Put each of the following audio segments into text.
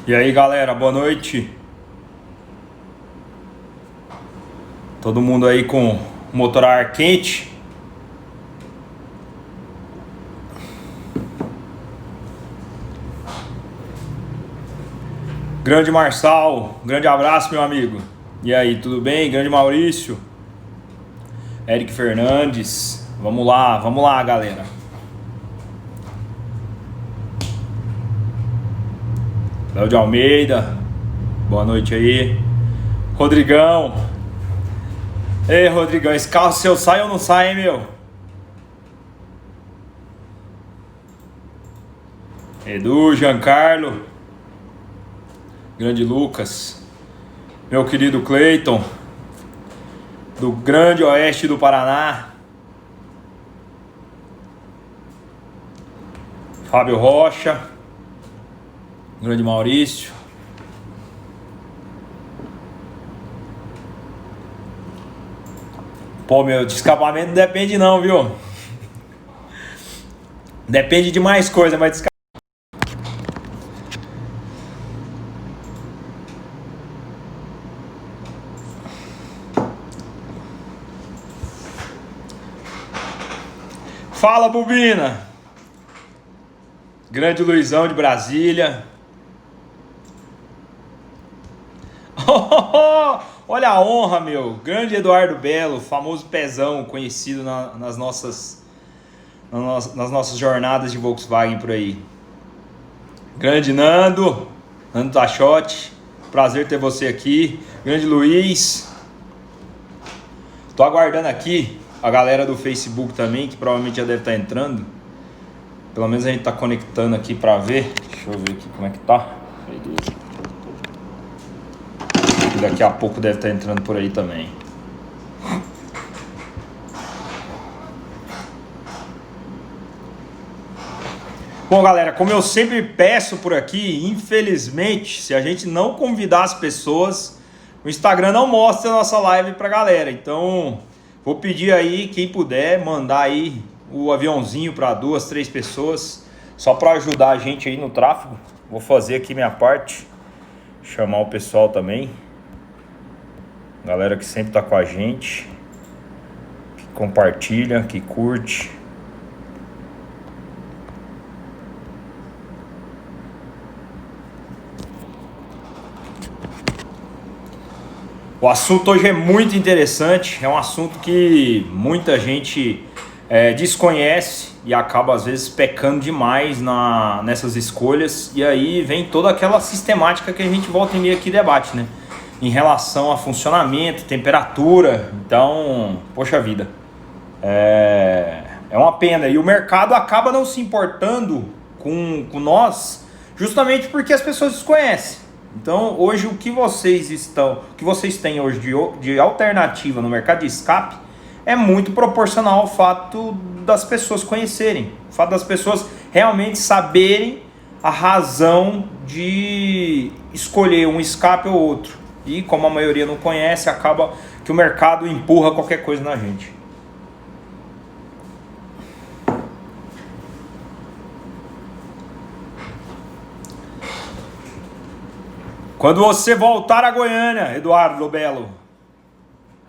E aí galera, boa noite. Todo mundo aí com o motor a ar quente. Grande Marçal, grande abraço meu amigo. E aí, tudo bem? Grande Maurício, Eric Fernandes. Vamos lá galera. Léo de Almeida, boa noite aí. Rodrigão. Ei Rodrigão, esse carro seu sai ou não sai, hein, meu? Edu, Giancarlo, grande Lucas, meu querido Cleiton, do grande oeste do Paraná, Fábio Rocha, grande Maurício. Pô, meu, de escapamento não depende não, viu? Depende de mais coisa, mas de Fala, Bubina! Grande Luizão de Brasília. Olha a honra, meu. Grande Eduardo Belo, famoso pezão, conhecido nas nossas jornadas de Volkswagen por aí. Grande Nando Tachotti, prazer ter você aqui. Grande Luiz. Tô aguardando aqui a galera do Facebook também, que provavelmente já deve estar entrando. Pelo menos a gente tá conectando aqui pra ver. Deixa eu ver aqui como é que tá. Beleza. E daqui a pouco deve estar entrando por aí também. Bom, galera, como eu sempre peço por aqui, infelizmente, se a gente não convidar as pessoas, o Instagram não mostra a nossa live pra galera. Então, vou pedir aí, quem puder, mandar aí o aviãozinho para 2, 3 pessoas, só para ajudar a gente aí no tráfego. Vou fazer aqui minha parte, chamar o pessoal também, galera que sempre tá com a gente, que compartilha, que curte. O assunto hoje é muito interessante, é um assunto que muita gente desconhece e acaba às vezes pecando demais nessas escolhas, e aí vem toda aquela sistemática que a gente volta e meia aqui debate, né? Em relação a funcionamento, temperatura. Então, poxa vida, é uma pena, e o mercado acaba não se importando com nós justamente porque as pessoas desconhecem. Então, hoje o que vocês têm hoje de alternativa no mercado de escape é muito proporcional ao fato das pessoas conhecerem, o fato das pessoas realmente saberem a razão de escolher um escape ou outro. E como a maioria não conhece, acaba que o mercado empurra qualquer coisa na gente. Quando você voltar a Goiânia, Eduardo Lobelo,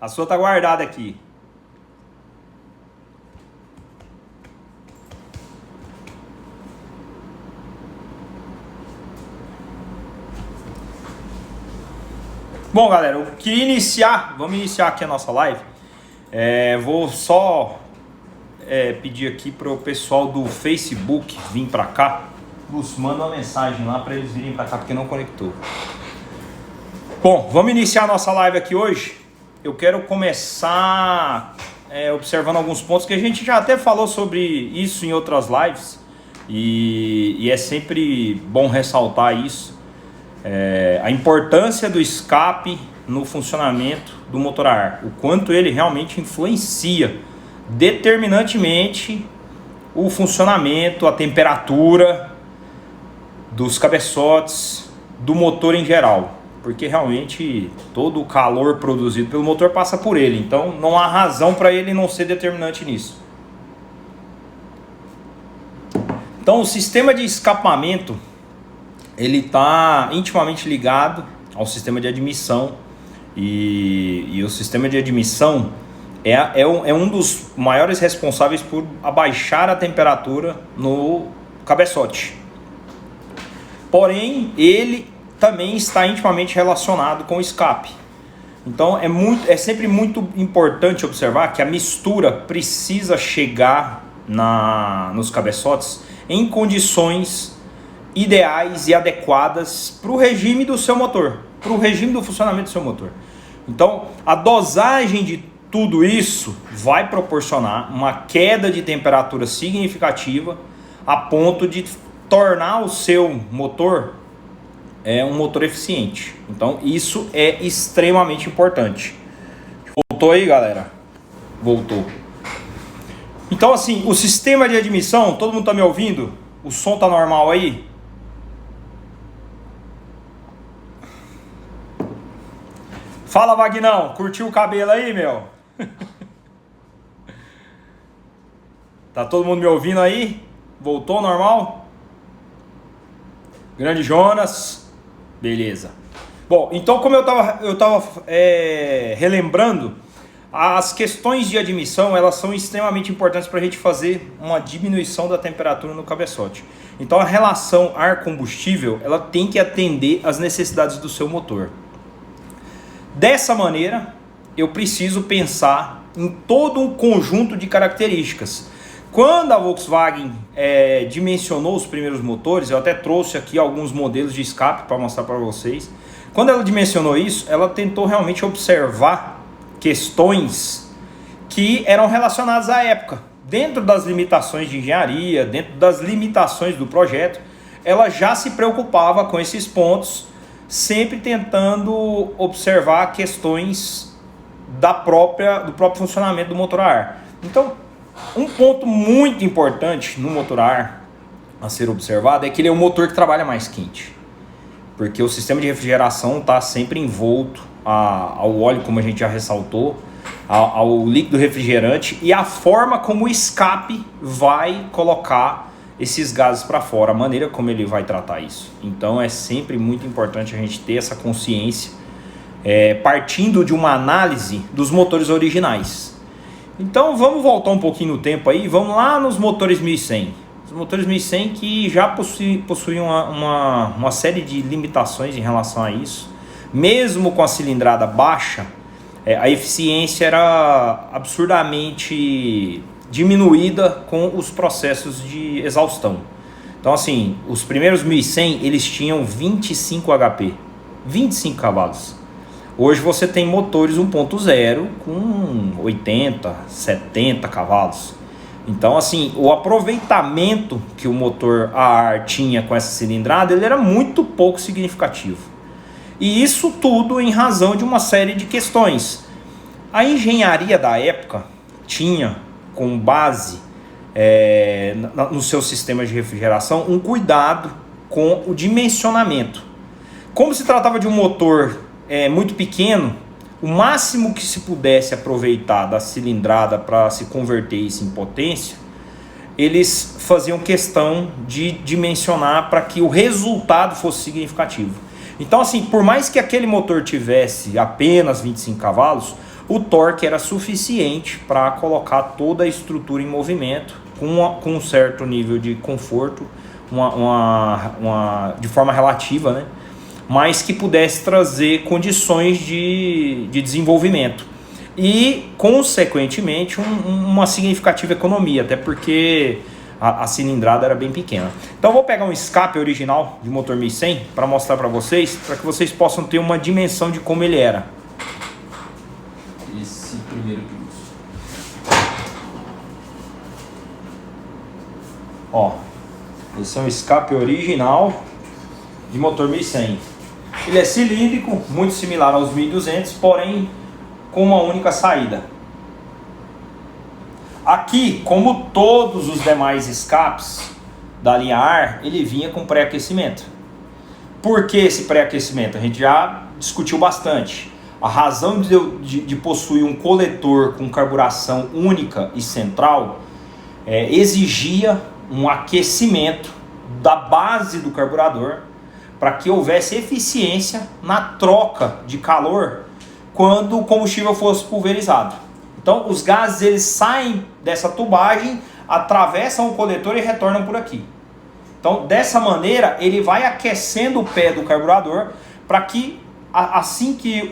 a sua tá guardada aqui. Bom, galera, vamos iniciar aqui a nossa live. Vou só pedir aqui para o pessoal do Facebook vir para cá. Lúcio, manda uma mensagem lá para eles virem para cá porque não conectou. Bom, vamos iniciar a nossa live aqui hoje. Eu quero começar observando alguns pontos que a gente já até falou sobre isso em outras lives, e é sempre bom ressaltar isso. A importância do escape no funcionamento do motor a ar, o quanto ele realmente influencia determinantemente o funcionamento, a temperatura dos cabeçotes, do motor em geral, porque realmente todo o calor produzido pelo motor passa por ele, então não há razão para ele não ser determinante nisso. Então o sistema de escapamento ele está intimamente ligado ao sistema de admissão, e o sistema de admissão é um dos maiores responsáveis por abaixar a temperatura no cabeçote. Porém, ele também está intimamente relacionado com o escape. Então é sempre muito importante observar que a mistura precisa chegar nos cabeçotes em condições ideais e adequadas para o regime do seu motor, para o regime do funcionamento do seu motor. Então a dosagem de tudo isso vai proporcionar uma queda de temperatura significativa a ponto de tornar o seu motor um motor eficiente. Então isso é extremamente importante. Voltou aí, galera? Voltou. Então assim, o sistema de admissão, todo mundo tá me ouvindo? O som tá normal aí? Fala, Vagnão, curtiu o cabelo aí, meu? Tá todo mundo me ouvindo aí? Voltou normal? Grande Jonas, beleza. Bom, então como eu tava relembrando, as questões de admissão, elas são extremamente importantes para a gente fazer uma diminuição da temperatura no cabeçote. Então a relação ar-combustível, ela tem que atender às necessidades do seu motor. Dessa maneira, eu preciso pensar em todo um conjunto de características. Quando a Volkswagen dimensionou os primeiros motores, eu até trouxe aqui alguns modelos de escape para mostrar para vocês. Quando ela dimensionou isso, ela tentou realmente observar questões que eram relacionadas à época. Dentro das limitações de engenharia, dentro das limitações do projeto, ela já se preocupava com esses pontos, sempre tentando observar questões do próprio funcionamento do motor a ar. Então, um ponto muito importante no motor a ar a ser observado é que ele é um motor que trabalha mais quente, porque o sistema de refrigeração está sempre envolto ao óleo, como a gente já ressaltou, ao líquido refrigerante, e a forma como o escape vai colocar esses gases para fora, a maneira como ele vai tratar isso. Então é sempre muito importante a gente ter essa consciência, partindo de uma análise dos motores originais. Então vamos voltar um pouquinho no tempo aí, vamos lá nos motores 1100. Os motores 1100 que já possuíam uma série de limitações em relação a isso. Mesmo com a cilindrada baixa, a eficiência era absurdamente diminuída com os processos de exaustão. Então assim, os primeiros 1100 eles tinham 25 HP, 25 cavalos. Hoje você tem motores 1.0 com 80, 70 cavalos. Então assim, o aproveitamento que o motor a ar tinha com essa cilindrada, ele era muito pouco significativo. E isso tudo em razão de uma série de questões. A engenharia da época tinha com base no seu sistema de refrigeração um cuidado com o dimensionamento. Como se tratava de um motor muito pequeno, o máximo que se pudesse aproveitar da cilindrada para se converter isso em potência, eles faziam questão de dimensionar para que o resultado fosse significativo. Então assim, por mais que aquele motor tivesse apenas 25 cavalos, o torque era suficiente para colocar toda a estrutura em movimento com um certo nível de conforto, de forma relativa, né? Mas que pudesse trazer condições de desenvolvimento e, consequentemente, uma significativa economia, até porque a cilindrada era bem pequena. Então vou pegar um escape original de motor 1100 para mostrar para vocês, para que vocês possam ter uma dimensão de como ele era. Esse primeiro que Ó, esse é um escape original de motor 1100. Ele é cilíndrico, muito similar aos 1200, porém com uma única saída. Aqui, como todos os demais escapes da linha ar, ele vinha com pré-aquecimento. Por que esse pré-aquecimento? A gente já discutiu bastante. A razão de possuir um coletor com carburação única e central exigia um aquecimento da base do carburador para que houvesse eficiência na troca de calor quando o combustível fosse pulverizado. Então os gases eles saem dessa tubagem, atravessam o coletor e retornam por aqui. Então dessa maneira ele vai aquecendo o pé do carburador para que assim que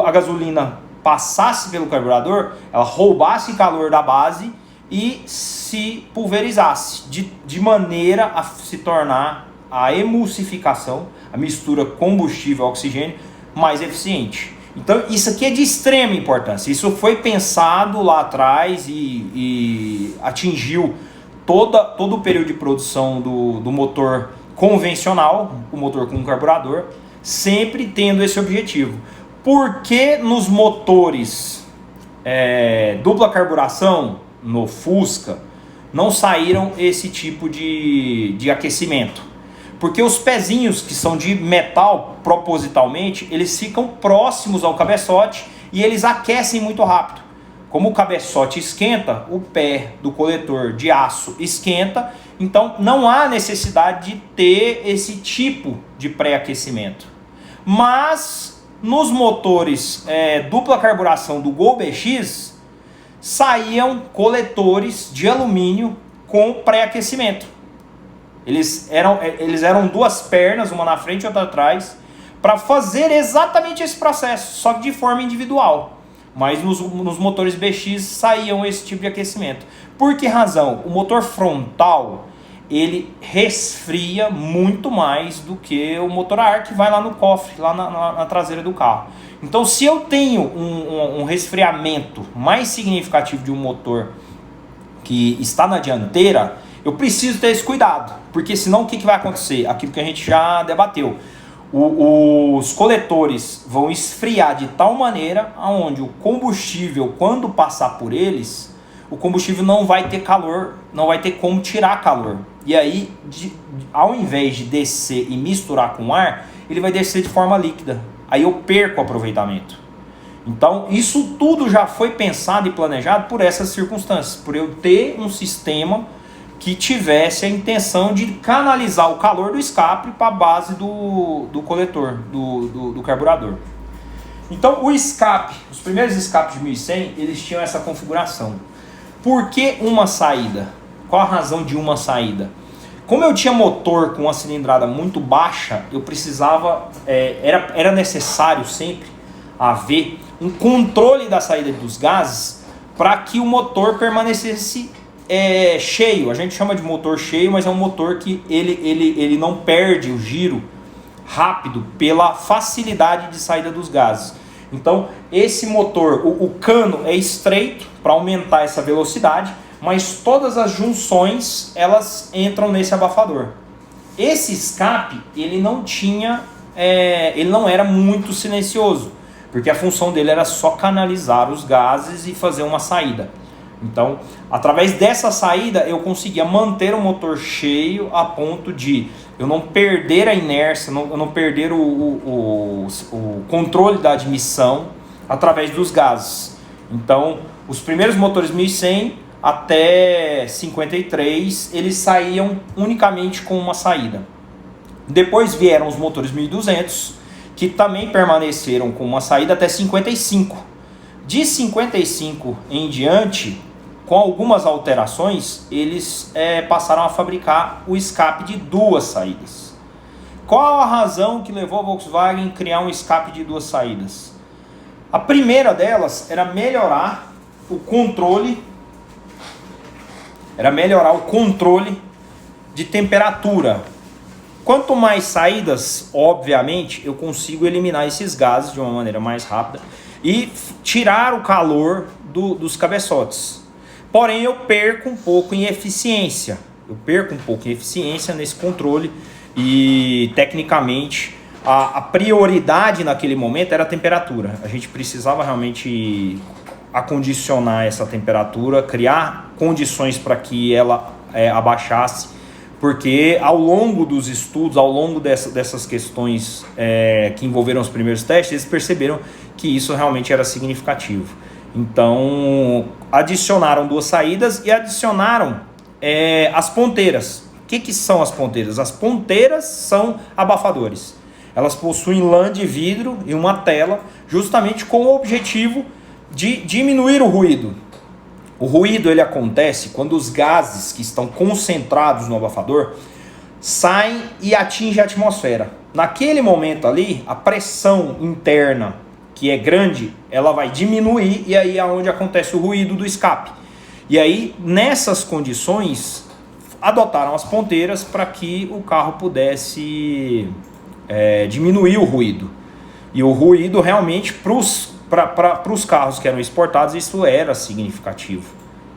a gasolina passasse pelo carburador, ela roubasse calor da base e se pulverizasse, de maneira a se tornar a emulsificação, a mistura combustível-oxigênio mais eficiente. Então isso aqui é de extrema importância. Isso foi pensado lá atrás e atingiu todo o período de produção do motor convencional, o motor com carburador, sempre tendo esse objetivo. Por que nos motores dupla carburação, no Fusca, não saíram esse tipo de aquecimento? Porque os pezinhos que são de metal, propositalmente, eles ficam próximos ao cabeçote e eles aquecem muito rápido. Como o cabeçote esquenta, o pé do coletor de aço esquenta, então não há necessidade de ter esse tipo de pré-aquecimento. Mas nos motores dupla carburação do Gol BX, saíam coletores de alumínio com pré-aquecimento. Eles eram duas pernas, uma na frente e outra atrás, para fazer exatamente esse processo, só que de forma individual. Mas nos motores BX saíam esse tipo de aquecimento. Por que razão? O motor frontal, ele resfria muito mais do que o motor a ar que vai lá no cofre, lá na traseira do carro. Então, se eu tenho um resfriamento mais significativo de um motor que está na dianteira, eu preciso ter esse cuidado, porque senão o que vai acontecer? Aquilo que a gente já debateu. Os coletores vão esfriar de tal maneira aonde o combustível, quando passar por eles, o combustível não vai ter calor, não vai ter como tirar calor. E aí, ao invés de descer e misturar com ar, ele vai descer de forma líquida. Aí eu perco o aproveitamento. Então, isso tudo já foi pensado e planejado por essas circunstâncias, por eu ter um sistema que tivesse a intenção de canalizar o calor do escape para a base do coletor, do carburador. Então, o escape, os primeiros escapes de 1100, eles tinham essa configuração. Por que uma saída? Qual a razão de uma saída? Como eu tinha motor com uma cilindrada muito baixa, eu precisava, era necessário sempre haver um controle da saída dos gases para que o motor permanecesse cheio. A gente chama de motor cheio, mas é um motor que ele não perde o giro rápido pela facilidade de saída dos gases. Então esse motor, o cano é estreito para aumentar essa velocidade, mas todas as junções elas entram nesse abafador. Esse escape ele não era muito silencioso, porque a função dele era só canalizar os gases e fazer uma saída. Então, através dessa saída, eu conseguia manter o motor cheio a ponto de eu não perder a inércia, eu não perder o controle da admissão através dos gases. Então, os primeiros motores 1100 até 53, eles saíam unicamente com uma saída. Depois vieram os motores 1200, que também permaneceram com uma saída até 55. De 55 em diante, com algumas alterações, eles passaram a fabricar o escape de duas saídas. Qual a razão que levou a Volkswagen a criar um escape de duas saídas? A primeira delas era melhorar o controle, de temperatura. Quanto mais saídas, obviamente, eu consigo eliminar esses gases de uma maneira mais rápida e tirar o calor dos cabeçotes. Porém, eu perco um pouco em eficiência. Nesse controle e, tecnicamente, a prioridade naquele momento era a temperatura. A gente precisava realmente acondicionar essa temperatura, criar condições para que ela abaixasse, porque ao longo dos estudos, ao longo dessas questões que envolveram os primeiros testes, eles perceberam que isso realmente era significativo. Então, adicionaram duas saídas e adicionaram as ponteiras. O que são as ponteiras? As ponteiras são abafadores. Elas possuem lã de vidro e uma tela, justamente com o objetivo de diminuir o ruído. O ruído ele acontece quando os gases que estão concentrados no abafador saem e atingem a atmosfera. Naquele momento ali, a pressão interna, que é grande, ela vai diminuir e aí é onde acontece o ruído do escape. E aí, nessas condições, adotaram as ponteiras para que o carro pudesse diminuir o ruído. E o ruído realmente, para os carros que eram exportados, isso era significativo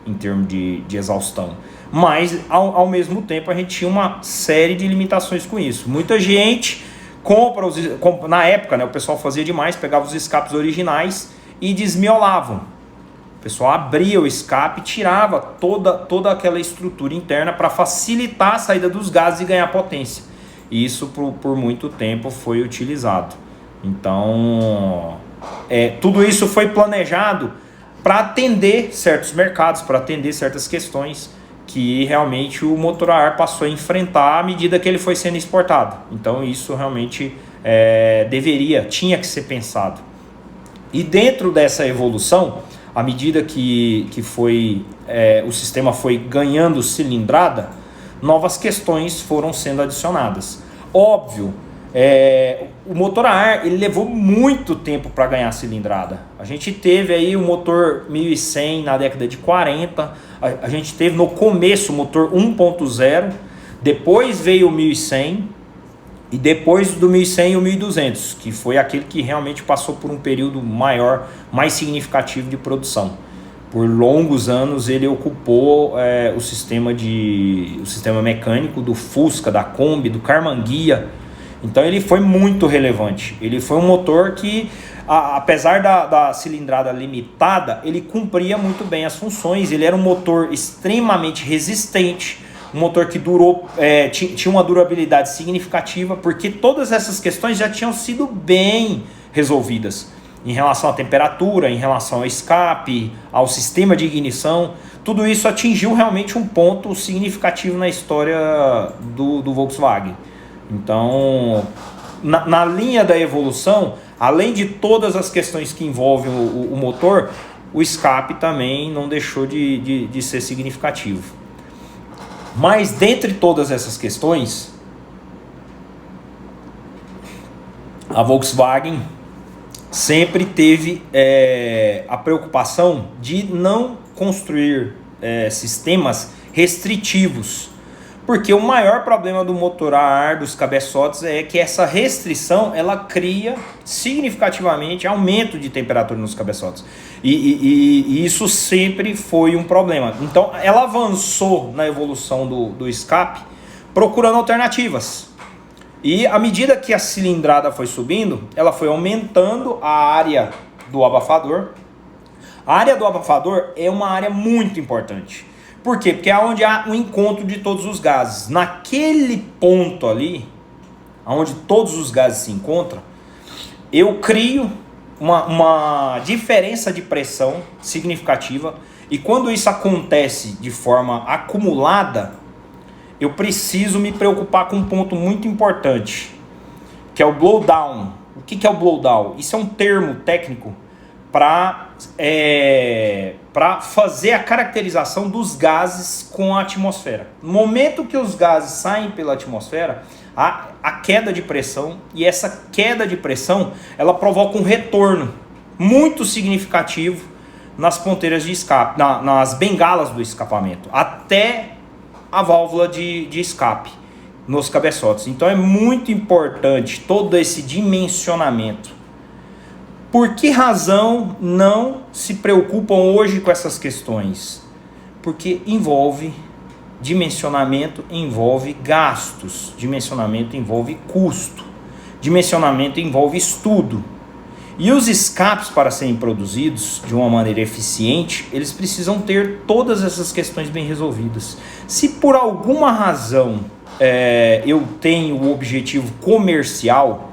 em termos de exaustão. Mas, ao mesmo tempo, a gente tinha uma série de limitações com isso. Muita gente na época, né, o pessoal fazia demais, pegava os escapes originais e desmiolavam. O pessoal abria o escape e tirava toda aquela estrutura interna para facilitar a saída dos gases e ganhar potência. E isso por muito tempo foi utilizado. Então, tudo isso foi planejado para atender certos mercados, para atender certas questões que realmente o motor a ar passou a enfrentar à medida que ele foi sendo exportado. Então isso realmente tinha que ser pensado. E dentro dessa evolução, à medida que o sistema foi ganhando cilindrada, novas questões foram sendo adicionadas. Óbvio, o motor a ar ele levou muito tempo para ganhar cilindrada. A gente teve aí o motor 1100 na década de 40, a gente teve no começo o motor 1.0, depois veio o 1100 e depois do 1100 e o 1200, que foi aquele que realmente passou por um período maior, mais significativo de produção. Por longos anos ele ocupou o sistema mecânico do Fusca, da Kombi, do Carmanguia. Então ele foi muito relevante. Ele foi um motor que, apesar da cilindrada limitada, ele cumpria muito bem as funções. Ele era um motor extremamente resistente, um motor que tinha uma durabilidade significativa, porque todas essas questões já tinham sido bem resolvidas. Em relação à temperatura, em relação ao escape, ao sistema de ignição, tudo isso atingiu realmente um ponto significativo na história do Volkswagen. Então, na linha da evolução, além de todas as questões que envolvem o motor, o escape também não deixou de ser significativo. Mas, dentre todas essas questões, a Volkswagen sempre teve a preocupação de não construir sistemas restritivos. Porque o maior problema do motor a ar, dos cabeçotes, é que essa restrição ela cria significativamente aumento de temperatura nos cabeçotes. E isso sempre foi um problema. Então ela avançou na evolução do escape procurando alternativas. E à medida que a cilindrada foi subindo, ela foi aumentando a área do abafador. A área do abafador é uma área muito importante. Por quê? Porque é onde há o encontro de todos os gases. Naquele ponto ali, onde todos os gases se encontram, eu crio uma diferença de pressão significativa. E quando isso acontece de forma acumulada, eu preciso me preocupar com um ponto muito importante, que é o blowdown. O que é o blowdown? Isso é um termo técnico para fazer a caracterização dos gases com a atmosfera. No momento que os gases saem pela atmosfera, há a queda de pressão, e essa queda de pressão ela provoca um retorno muito significativo nas ponteiras de escape, nas bengalas do escapamento, até a válvula de escape nos cabeçotes. Então é muito importante todo esse dimensionamento. Por que razão não se preocupam hoje com essas questões? Porque dimensionamento envolve gastos, dimensionamento envolve custo, dimensionamento envolve estudo. E os escapes, para serem produzidos de uma maneira eficiente, eles precisam ter todas essas questões bem resolvidas. Se por alguma razão eu tenho o objetivo comercial,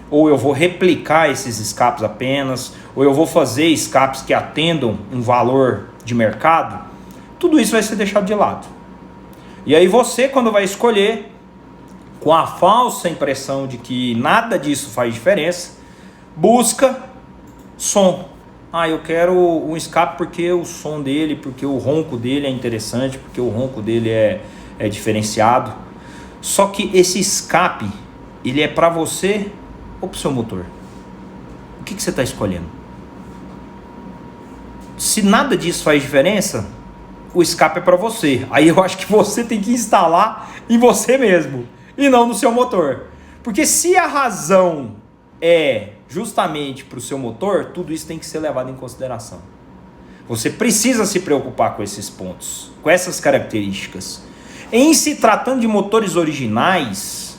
ou eu vou replicar esses escapes apenas, ou eu vou fazer escapes que atendam um valor de mercado, tudo isso vai ser deixado de lado. E aí você, quando vai escolher, com a falsa impressão de que nada disso faz diferença, busca som. Ah, eu quero um escape porque o som dele, porque o ronco dele é interessante, porque o ronco dele é diferenciado. Só que esse escape, ele é para você ou para o seu motor? O que você está escolhendo? Se nada disso faz diferença, o escape é para você. Aí eu acho que você tem que instalar em você mesmo e não no seu motor. Porque se a razão é justamente para o seu motor, tudo isso tem que ser levado em consideração. Você precisa se preocupar com esses pontos, com essas características. Em se tratando de motores originais,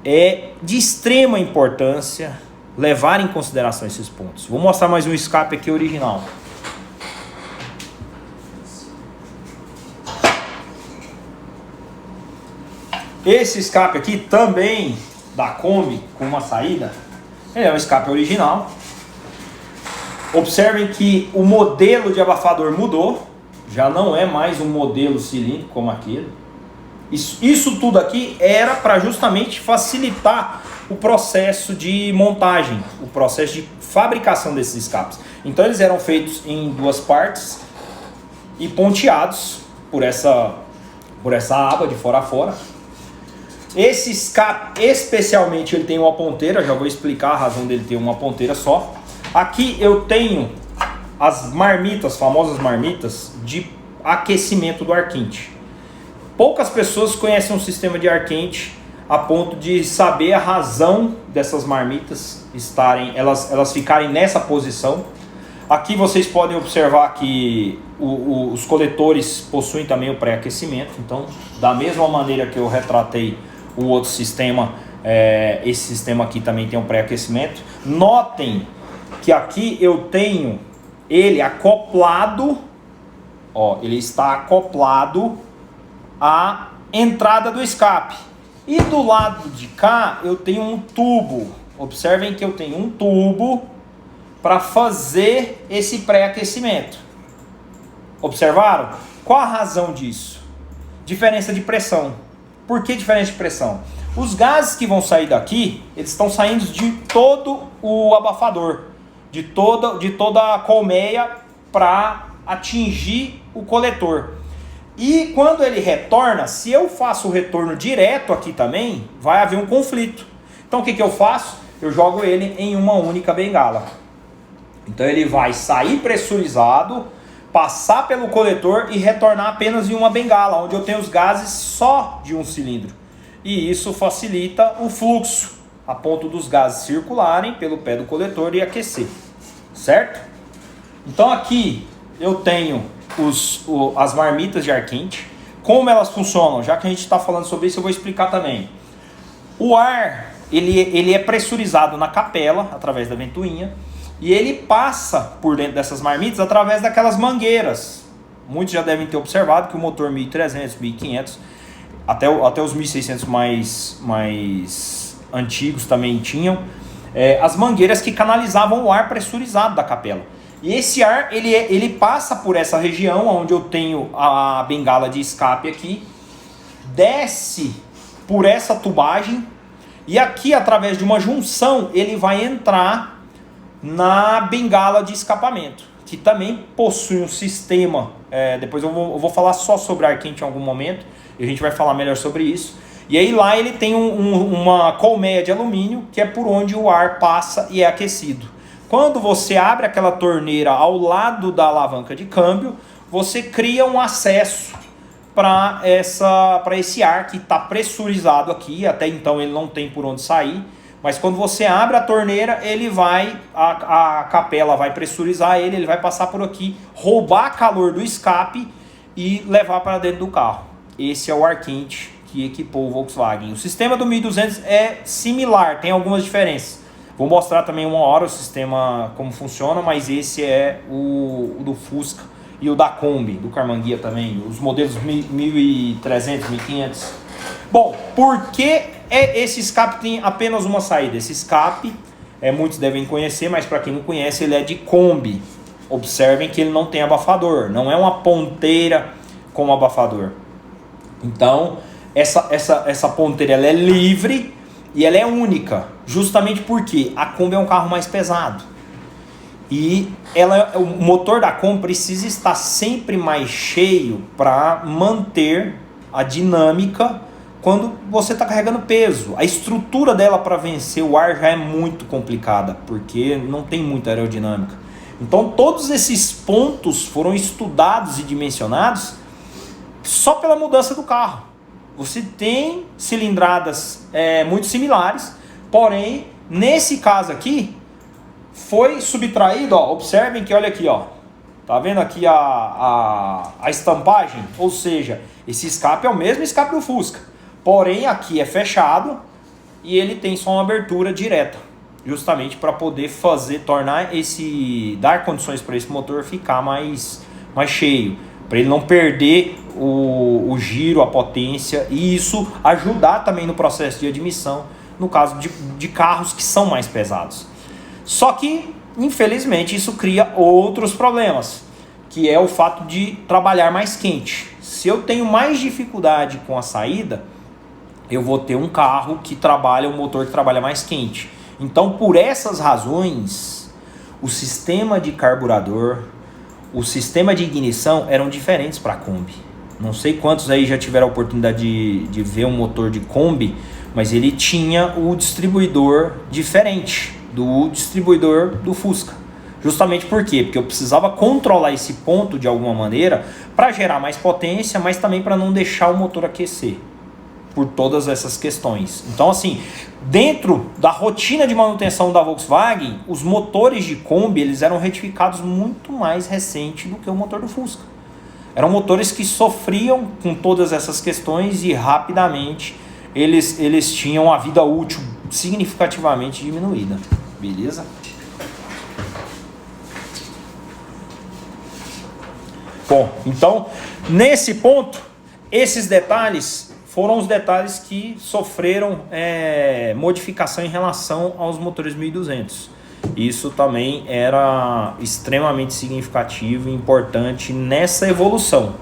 é de extrema importância levar em consideração esses pontos. Vou mostrar mais um escape aqui original. Esse escape aqui também da Kombi com uma saída, ele é um escape original. Observem que o modelo de abafador mudou, já não é mais um modelo cilíndrico como aquele. Isso tudo aqui era para justamente facilitar o processo de montagem, o processo de fabricação desses escapes. Então eles eram feitos em duas partes e ponteados por essa aba de fora a fora. Esse escape, especialmente, ele tem uma ponteira, já vou explicar a razão dele ter uma ponteira só. Aqui eu tenho as marmitas, famosas marmitas, de aquecimento do ar quente. Poucas pessoas conhecem um sistema de ar quente a ponto de saber a razão dessas marmitas elas ficarem nessa posição. Aqui vocês podem observar que os coletores possuem também o pré-aquecimento. Então, da mesma maneira que eu retratei o outro sistema, esse sistema aqui também tem um pré-aquecimento. Notem que aqui eu tenho ele acoplado, ó, ele está acoplado à entrada do escape. E do lado de cá eu tenho um tubo. Observem que eu tenho um tubo para fazer esse pré-aquecimento. Observaram? Qual a razão disso? Diferença de pressão. Por que diferença de pressão? Os gases que vão sair daqui, eles estão saindo de todo o abafador, de toda a colmeia para atingir o coletor. E quando ele retorna, se eu faço o retorno direto aqui também, vai haver um conflito. Então o que eu faço? Eu jogo ele em uma única bengala. Então ele vai sair pressurizado, passar pelo coletor e retornar apenas em uma bengala, onde eu tenho os gases só de um cilindro. E isso facilita o fluxo, a ponto dos gases circularem pelo pé do coletor e aquecer. Certo? Então aqui eu tenho as marmitas de ar quente. Como elas funcionam? Já que a gente está falando sobre isso, eu vou explicar também. O ar, ele é pressurizado na capela, através da ventoinha. E ele passa por dentro dessas marmitas através daquelas mangueiras. Muitos já devem ter observado que o motor 1300, 1500, até os 1600 mais antigos também tinham as mangueiras que canalizavam o ar pressurizado da capela. E esse ar, ele passa por essa região onde eu tenho a bengala de escape aqui, desce por essa tubagem e aqui, através de uma junção, ele vai entrar na bengala de escapamento, que também possui um sistema. Depois eu vou falar só sobre ar quente em algum momento, e a gente vai falar melhor sobre isso. E aí lá ele tem uma colmeia de alumínio, que é por onde o ar passa e é aquecido. Quando você abre aquela torneira ao lado da alavanca de câmbio, você cria um acesso para esse ar que está pressurizado aqui. Até então ele não tem por onde sair. Mas quando você abre a torneira, a capela vai pressurizar ele vai passar por aqui, roubar calor do escape e levar para dentro do carro. Esse é o ar quente que equipou o Volkswagen. O sistema do 1200 é similar, tem algumas diferenças. Vou mostrar também uma hora o sistema como funciona, mas esse é o do Fusca e o da Kombi, do Carmanguia também, os modelos 1300, 1500. Bom, por que esse escape tem apenas uma saída? Esse escape, muitos devem conhecer, mas para quem não conhece, ele é de Kombi. Observem que ele não tem abafador, não é uma ponteira com abafador. Então, essa ponteira ela é livre e ela é única, justamente porque a Kombi é um carro mais pesado. E o motor da Kombi precisa estar sempre mais cheio para manter a dinâmica quando você está carregando peso. A estrutura dela para vencer o ar já é muito complicada, porque não tem muita aerodinâmica. Então todos esses pontos foram estudados e dimensionados só pela mudança do carro. Você tem cilindradas muito similares, porém, nesse caso aqui, foi subtraído, ó, observem que olha aqui, ó, tá vendo aqui a estampagem? Ou seja, esse escape é o mesmo escape do Fusca, porém aqui é fechado e ele tem só uma abertura direta, justamente para poder dar condições para esse motor ficar mais cheio, para ele não perder o giro, a potência, e isso ajudar também no processo de admissão, no caso de carros que são mais pesados. Só que, infelizmente, isso cria outros problemas, que é o fato de trabalhar mais quente. Se eu tenho mais dificuldade com a saída, eu vou ter um carro que trabalha, um motor que trabalha mais quente. Então, por essas razões, o sistema de carburador, o sistema de ignição eram diferentes para a Kombi. Não sei quantos aí já tiveram a oportunidade de ver um motor de Kombi, mas ele tinha o distribuidor diferente do distribuidor do Fusca. Justamente por quê? Porque eu precisava controlar esse ponto de alguma maneira para gerar mais potência, mas também para não deixar o motor aquecer, por todas essas questões. Então, assim, dentro da rotina de manutenção da Volkswagen, os motores de Kombi eles eram retificados muito mais recente do que o motor do Fusca. Eram motores que sofriam com todas essas questões e rapidamente eles tinham a vida útil significativamente diminuída. Beleza? Bom, então, nesse ponto, esses detalhes foram os detalhes que sofreram modificação em relação aos motores 1200. Isso também era extremamente significativo e importante nessa evolução.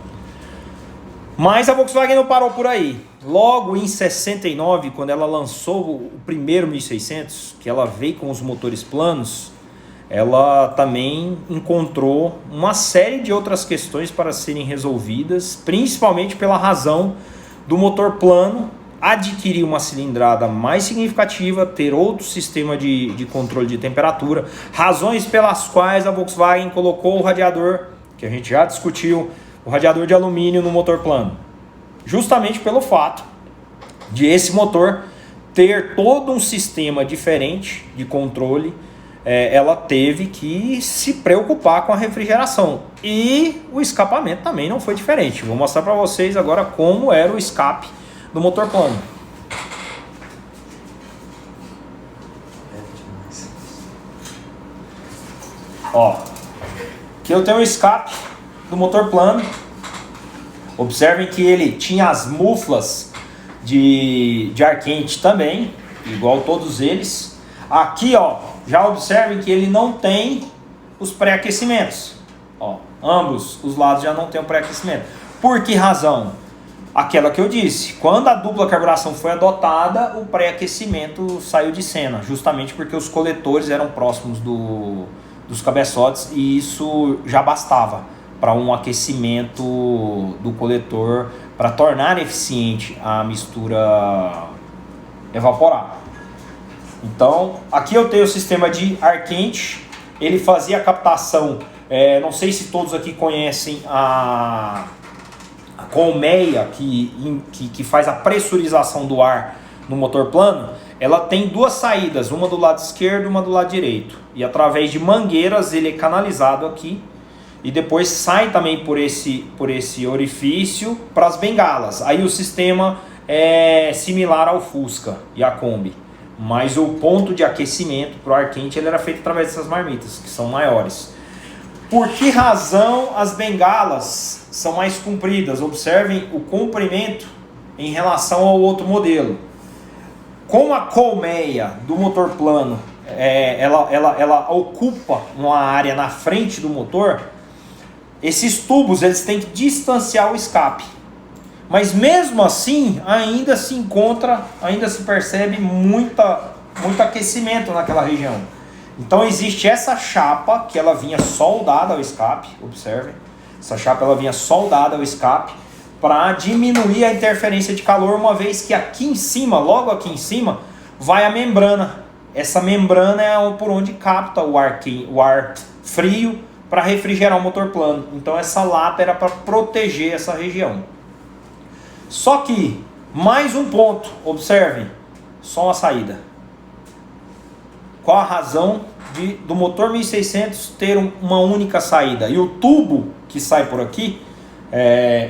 Mas a Volkswagen não parou por aí. Logo em 69, quando ela lançou o primeiro 1600, que ela veio com os motores planos, ela também encontrou uma série de outras questões para serem resolvidas, principalmente pela razão do motor plano adquirir uma cilindrada mais significativa, ter outro sistema de controle de temperatura, razões pelas quais a Volkswagen colocou o radiador, que a gente já discutiu, o radiador de alumínio no motor plano. Justamente pelo fato de esse motor ter todo um sistema diferente de controle, ela teve que se preocupar com a refrigeração. E o escapamento também não foi diferente. Vou mostrar para vocês agora como era o escape do motor plano. Ó, aqui eu tenho o escape do motor plano. Observem que ele tinha as muflas de ar quente também, igual todos eles. Aqui, ó, já observem que ele não tem os pré-aquecimentos. Ó, ambos os lados já não tem o pré-aquecimento. Por que razão? Aquela que eu disse, quando a dupla carburação foi adotada, o pré-aquecimento saiu de cena, justamente porque os coletores eram próximos dos cabeçotes e isso já bastava para um aquecimento do coletor, para tornar eficiente a mistura evaporar. Então, aqui eu tenho o sistema de ar quente, ele fazia a captação, não sei se todos aqui conhecem a colmeia que faz a pressurização do ar no motor plano. Ela tem duas saídas, uma do lado esquerdo e uma do lado direito, e através de mangueiras ele é canalizado aqui e depois sai também por esse orifício para as bengalas. Aí o sistema é similar ao Fusca e à Kombi, mas o ponto de aquecimento para o ar quente ele era feito através dessas marmitas, que são maiores. Por que razão as bengalas são mais compridas? Observem o comprimento em relação ao outro modelo. Como a colmeia do motor plano ela ocupa uma área na frente do motor, esses tubos eles têm que distanciar o escape. Mas mesmo assim, ainda se percebe muito aquecimento naquela região. Então existe essa chapa que ela vinha soldada ao escape, observem. Essa chapa ela vinha soldada ao escape para diminuir a interferência de calor, uma vez que aqui em cima, logo aqui em cima, vai a membrana. Essa membrana é por onde capta o ar frio para refrigerar o motor plano. Então essa lata era para proteger essa região. Só que, mais um ponto, observem, só uma saída. Qual a razão do motor 1600 ter uma única saída? E o tubo que sai por aqui,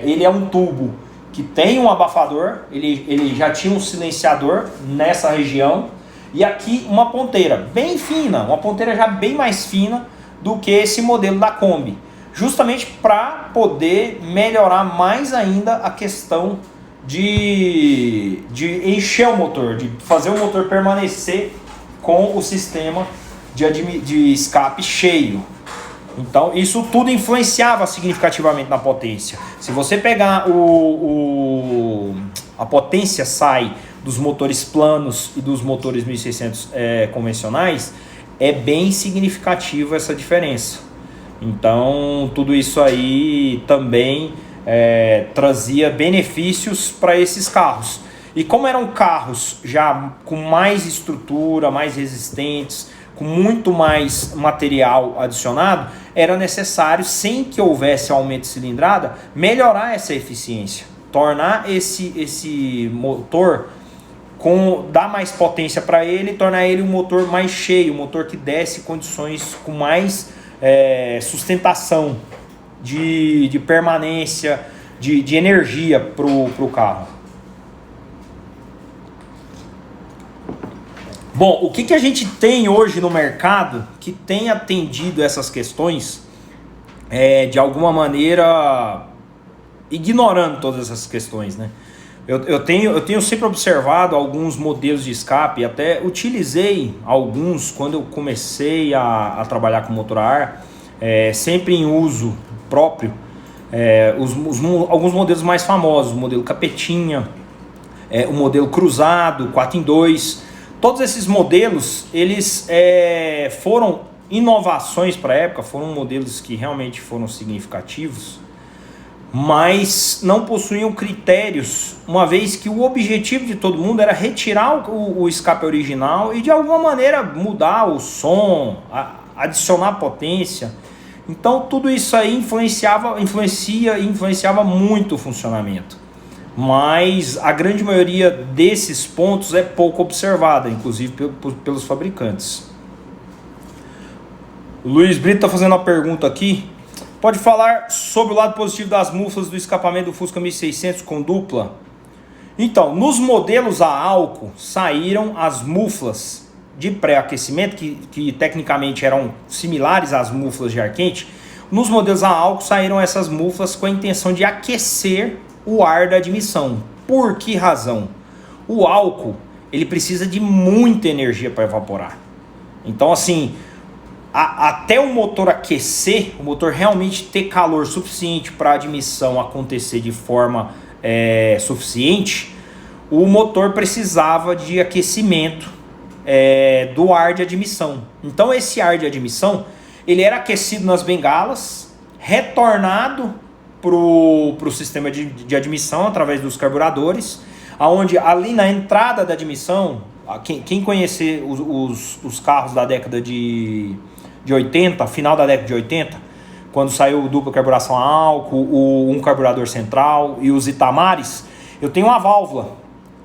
ele é um tubo que tem um abafador, ele já tinha um silenciador nessa região, e aqui uma ponteira bem fina, uma ponteira já bem mais fina do que esse modelo da Kombi, justamente para poder melhorar mais ainda a questão de encher o motor, de fazer o motor permanecer com o sistema de escape cheio. Então isso tudo influenciava significativamente na potência. Se você pegar a potência sai dos motores planos e dos motores 1600 convencionais, é bem significativa essa diferença. Então tudo isso aí também trazia benefícios para esses carros. E como eram carros já com mais estrutura, mais resistentes, com muito mais material adicionado, era necessário, sem que houvesse aumento de cilindrada, melhorar essa eficiência, tornar esse motor, dar mais potência para ele, tornar ele um motor mais cheio, um motor que desse condições com mais sustentação de permanência, de energia para o carro. Bom, o que a gente tem hoje no mercado que tem atendido essas questões, de alguma maneira ignorando todas essas questões, né? Eu tenho sempre observado alguns modelos de escape, até utilizei alguns quando eu comecei a trabalhar com motor a ar, sempre em uso próprio, alguns modelos mais famosos, o modelo Capetinha, o modelo Cruzado, 4x2. Todos esses modelos, eles foram inovações para a época, foram modelos que realmente foram significativos, mas não possuíam critérios, uma vez que o objetivo de todo mundo era retirar o escape original e de alguma maneira mudar o som, adicionar potência. Então tudo isso aí influenciava muito o funcionamento. Mas a grande maioria desses pontos é pouco observada, inclusive pelos fabricantes. O Luiz Brito está fazendo uma pergunta aqui. Pode falar sobre o lado positivo das muflas do escapamento do Fusca 1600 com dupla? Então, nos modelos a álcool saíram as muflas de pré-aquecimento, que tecnicamente eram similares às muflas de ar quente. Nos modelos a álcool saíram essas muflas com a intenção de aquecer o ar da admissão. Por que razão? O álcool, ele precisa de muita energia para evaporar. Então assim, até o motor aquecer, o motor realmente ter calor suficiente para a admissão acontecer de forma suficiente, o motor precisava de aquecimento do ar de admissão. Então esse ar de admissão, ele era aquecido nas bengalas, retornado para o sistema de admissão através dos carburadores, onde ali na entrada da admissão, quem conhecer os carros da década de 80, final da década de 80, quando saiu o dupla carburação a álcool, um carburador central e os Itamares, eu tenho uma válvula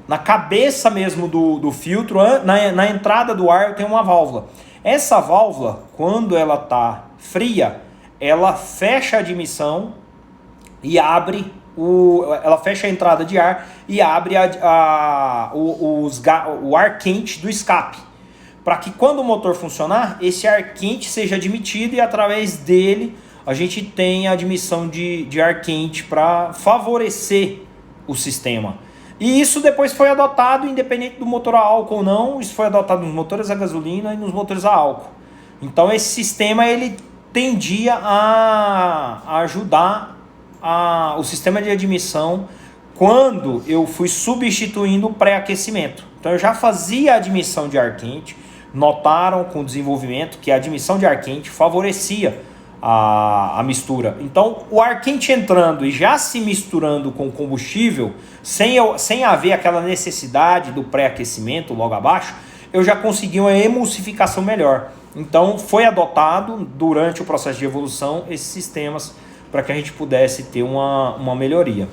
na cabeça mesmo do filtro, na entrada do ar eu tenho uma válvula. Essa válvula, quando ela está fria, ela fecha a admissão e abre ela fecha a entrada de ar e abre o ar quente do escape, para que quando o motor funcionar, esse ar quente seja admitido e através dele a gente tenha a admissão de ar quente para favorecer o sistema. E isso depois foi adotado, independente do motor a álcool ou não, isso foi adotado nos motores a gasolina e nos motores a álcool. Então esse sistema ele tendia a ajudar o sistema de admissão quando eu fui substituindo o pré-aquecimento. Então eu já fazia a admissão de ar quente, notaram com o desenvolvimento que a admissão de ar quente favorecia a mistura. Então o ar quente entrando e já se misturando com o combustível, sem haver aquela necessidade do pré-aquecimento logo abaixo, eu já consegui uma emulsificação melhor. Então foi adotado durante o processo de evolução esses sistemas para que a gente pudesse ter uma melhoria.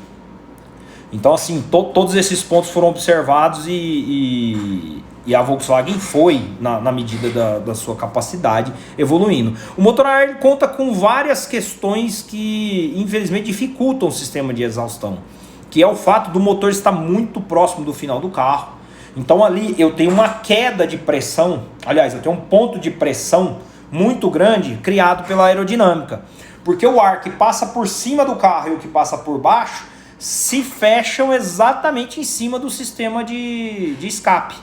Então assim, todos esses pontos foram observados e a Volkswagen foi, na medida da sua capacidade, evoluindo. O motor a ar conta com várias questões que infelizmente dificultam o sistema de exaustão, que é o fato do motor estar muito próximo do final do carro. Então ali eu tenho uma queda de pressão, aliás, eu tenho um ponto de pressão muito grande criado pela aerodinâmica, porque o ar que passa por cima do carro e o que passa por baixo se fecham exatamente em cima do sistema de escape.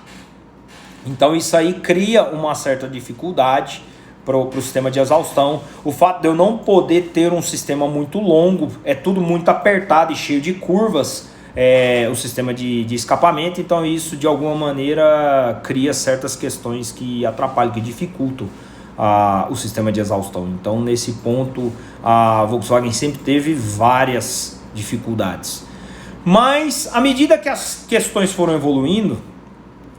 Então isso aí cria uma certa dificuldade para o sistema de exaustão. O fato de eu não poder ter um sistema muito longo, é tudo muito apertado e cheio de curvas, o sistema de escapamento, então isso de alguma maneira cria certas questões que atrapalham, que dificultam o sistema de exaustão. Então nesse ponto a Volkswagen sempre teve várias dificuldades. Mas à medida que as questões foram evoluindo,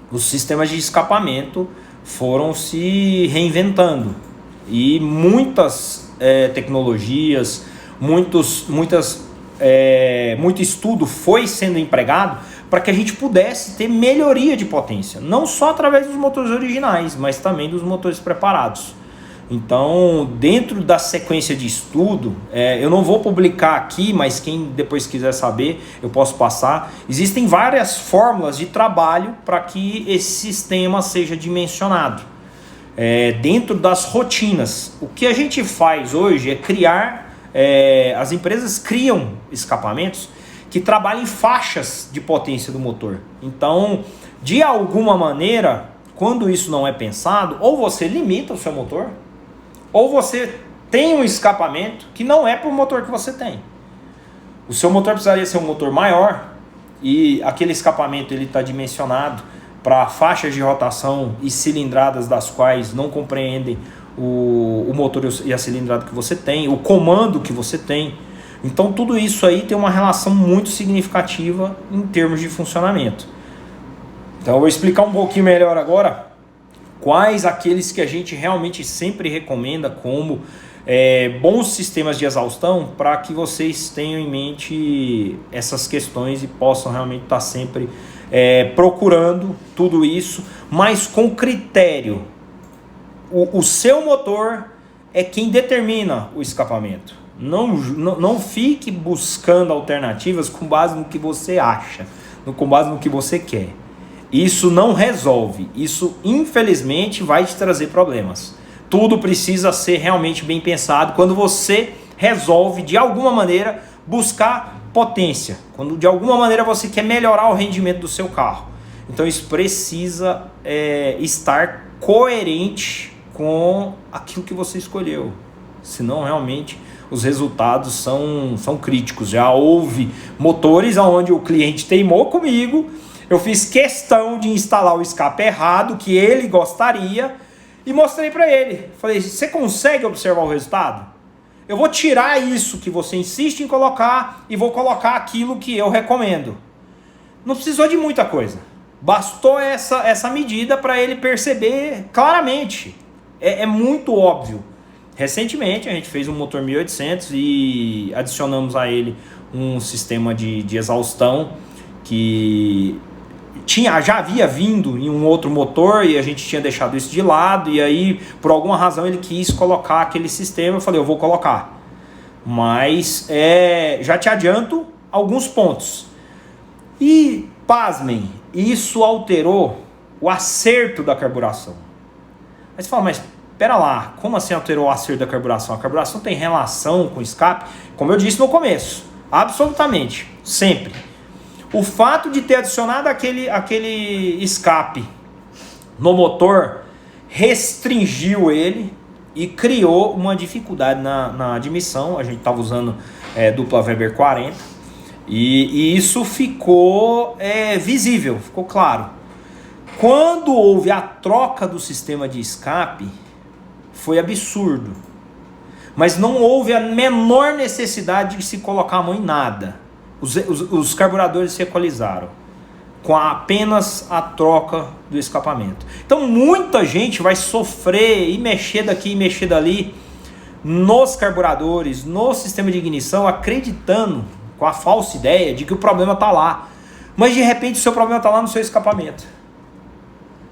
os sistemas de escapamento foram se reinventando e muitas tecnologias, muito estudo foi sendo empregado para que a gente pudesse ter melhoria de potência, não só através dos motores originais, mas também dos motores preparados. Então, dentro da sequência de estudo, eu não vou publicar aqui, mas quem depois quiser saber, eu posso passar. Existem várias fórmulas de trabalho para que esse sistema seja dimensionado dentro das rotinas. O que a gente faz hoje é criar, as empresas criam escapamentos que trabalham em faixas de potência do motor. Então, de alguma maneira, quando isso não é pensado, ou você limita o seu motor, ou você tem um escapamento que não é para o motor que você tem. O seu motor precisaria ser um motor maior e aquele escapamento ele está dimensionado para faixas de rotação e cilindradas das quais não compreendem o motor e a cilindrada que você tem, o comando que você tem. Então tudo isso aí tem uma relação muito significativa em termos de funcionamento. Então eu vou explicar um pouquinho melhor agora quais aqueles que a gente realmente sempre recomenda como bons sistemas de exaustão, para que vocês tenham em mente essas questões e possam realmente estar sempre procurando tudo isso, mas com critério. O seu motor é quem determina o escapamento. Não fique buscando alternativas com base no que você acha, com base no que você quer. Isso não resolve, isso infelizmente vai te trazer problemas. Tudo precisa ser realmente bem pensado quando você resolve de alguma maneira buscar potência, quando de alguma maneira você quer melhorar o rendimento do seu carro. Então isso precisa estar coerente com aquilo que você escolheu, senão realmente os resultados são críticos. Já houve motores onde o cliente teimou comigo, eu fiz questão de instalar o escape errado, que ele gostaria, e mostrei para ele. Falei, você consegue observar o resultado? Eu vou tirar isso que você insiste em colocar e vou colocar aquilo que eu recomendo. Não precisou de muita coisa. Bastou essa medida para ele perceber claramente. É muito óbvio. Recentemente a gente fez um motor 1800 e adicionamos a ele um sistema de exaustão que já havia vindo em um outro motor e a gente tinha deixado isso de lado, e aí por alguma razão ele quis colocar aquele sistema. Eu falei, eu vou colocar, mas já te adianto alguns pontos. E pasmem, isso alterou o acerto da carburação. Aí você fala, mas pera lá, como assim alterou o acerto da carburação? A carburação tem relação com o escape? Como eu disse no começo, absolutamente, sempre. O fato de ter adicionado aquele escape no motor restringiu ele e criou uma dificuldade na admissão. A gente estava usando dupla Weber 40 E isso ficou visível, ficou claro. Quando houve a troca do sistema de escape, foi absurdo. Mas não houve a menor necessidade de se colocar a mão em nada. Os carburadores se equalizaram com apenas a troca do escapamento. Então muita gente vai sofrer e mexer daqui e mexer dali nos carburadores, no sistema de ignição, acreditando com a falsa ideia de que o problema está lá. Mas de repente o seu problema está lá no seu escapamento.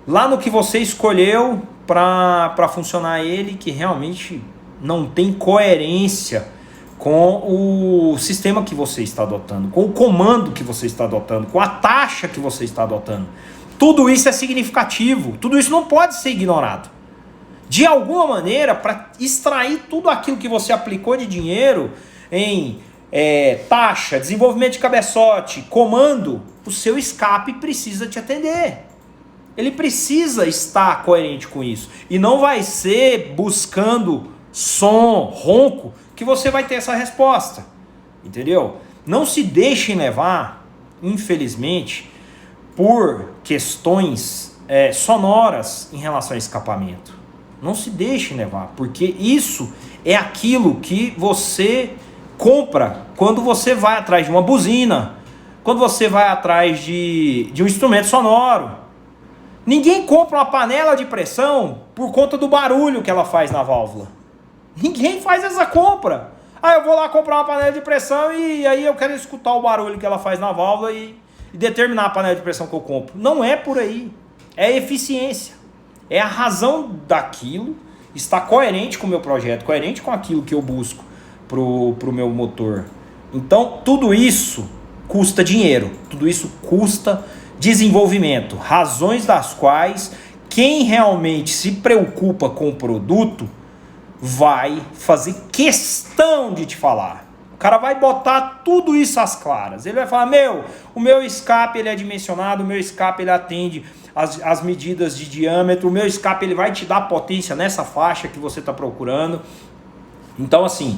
Lá no que você escolheu para funcionar ele, que realmente não tem coerência com o sistema que você está adotando, com o comando que você está adotando, com a taxa que você está adotando. Tudo isso é significativo, tudo isso não pode ser ignorado. De alguma maneira, para extrair tudo aquilo que você aplicou de dinheiro em taxa, desenvolvimento de cabeçote, comando, o seu escape precisa te atender. Ele precisa estar coerente com isso. E não vai ser buscando som, ronco, que você vai ter essa resposta. Entendeu? Não se deixem levar, infelizmente, por questões sonoras em relação ao escapamento. Não se deixem levar, porque isso é aquilo que você compra quando você vai atrás de uma buzina, quando você vai atrás de um instrumento sonoro. Ninguém compra uma panela de pressão por conta do barulho que ela faz na válvula. Ninguém faz essa compra. Eu vou lá comprar uma panela de pressão e aí eu quero escutar o barulho que ela faz na válvula e determinar a panela de pressão que eu compro. Não é por aí. É eficiência. É a razão daquilo estar coerente com o meu projeto, coerente com aquilo que eu busco pro meu motor. Então, tudo isso custa dinheiro. Tudo isso custa desenvolvimento. Razões das quais quem realmente se preocupa com o produto vai fazer questão de te falar. O cara vai botar tudo isso às claras. Ele vai falar, o meu escape ele é dimensionado, o meu escape ele atende as medidas de diâmetro, o meu escape ele vai te dar potência nessa faixa que você está procurando. Então assim,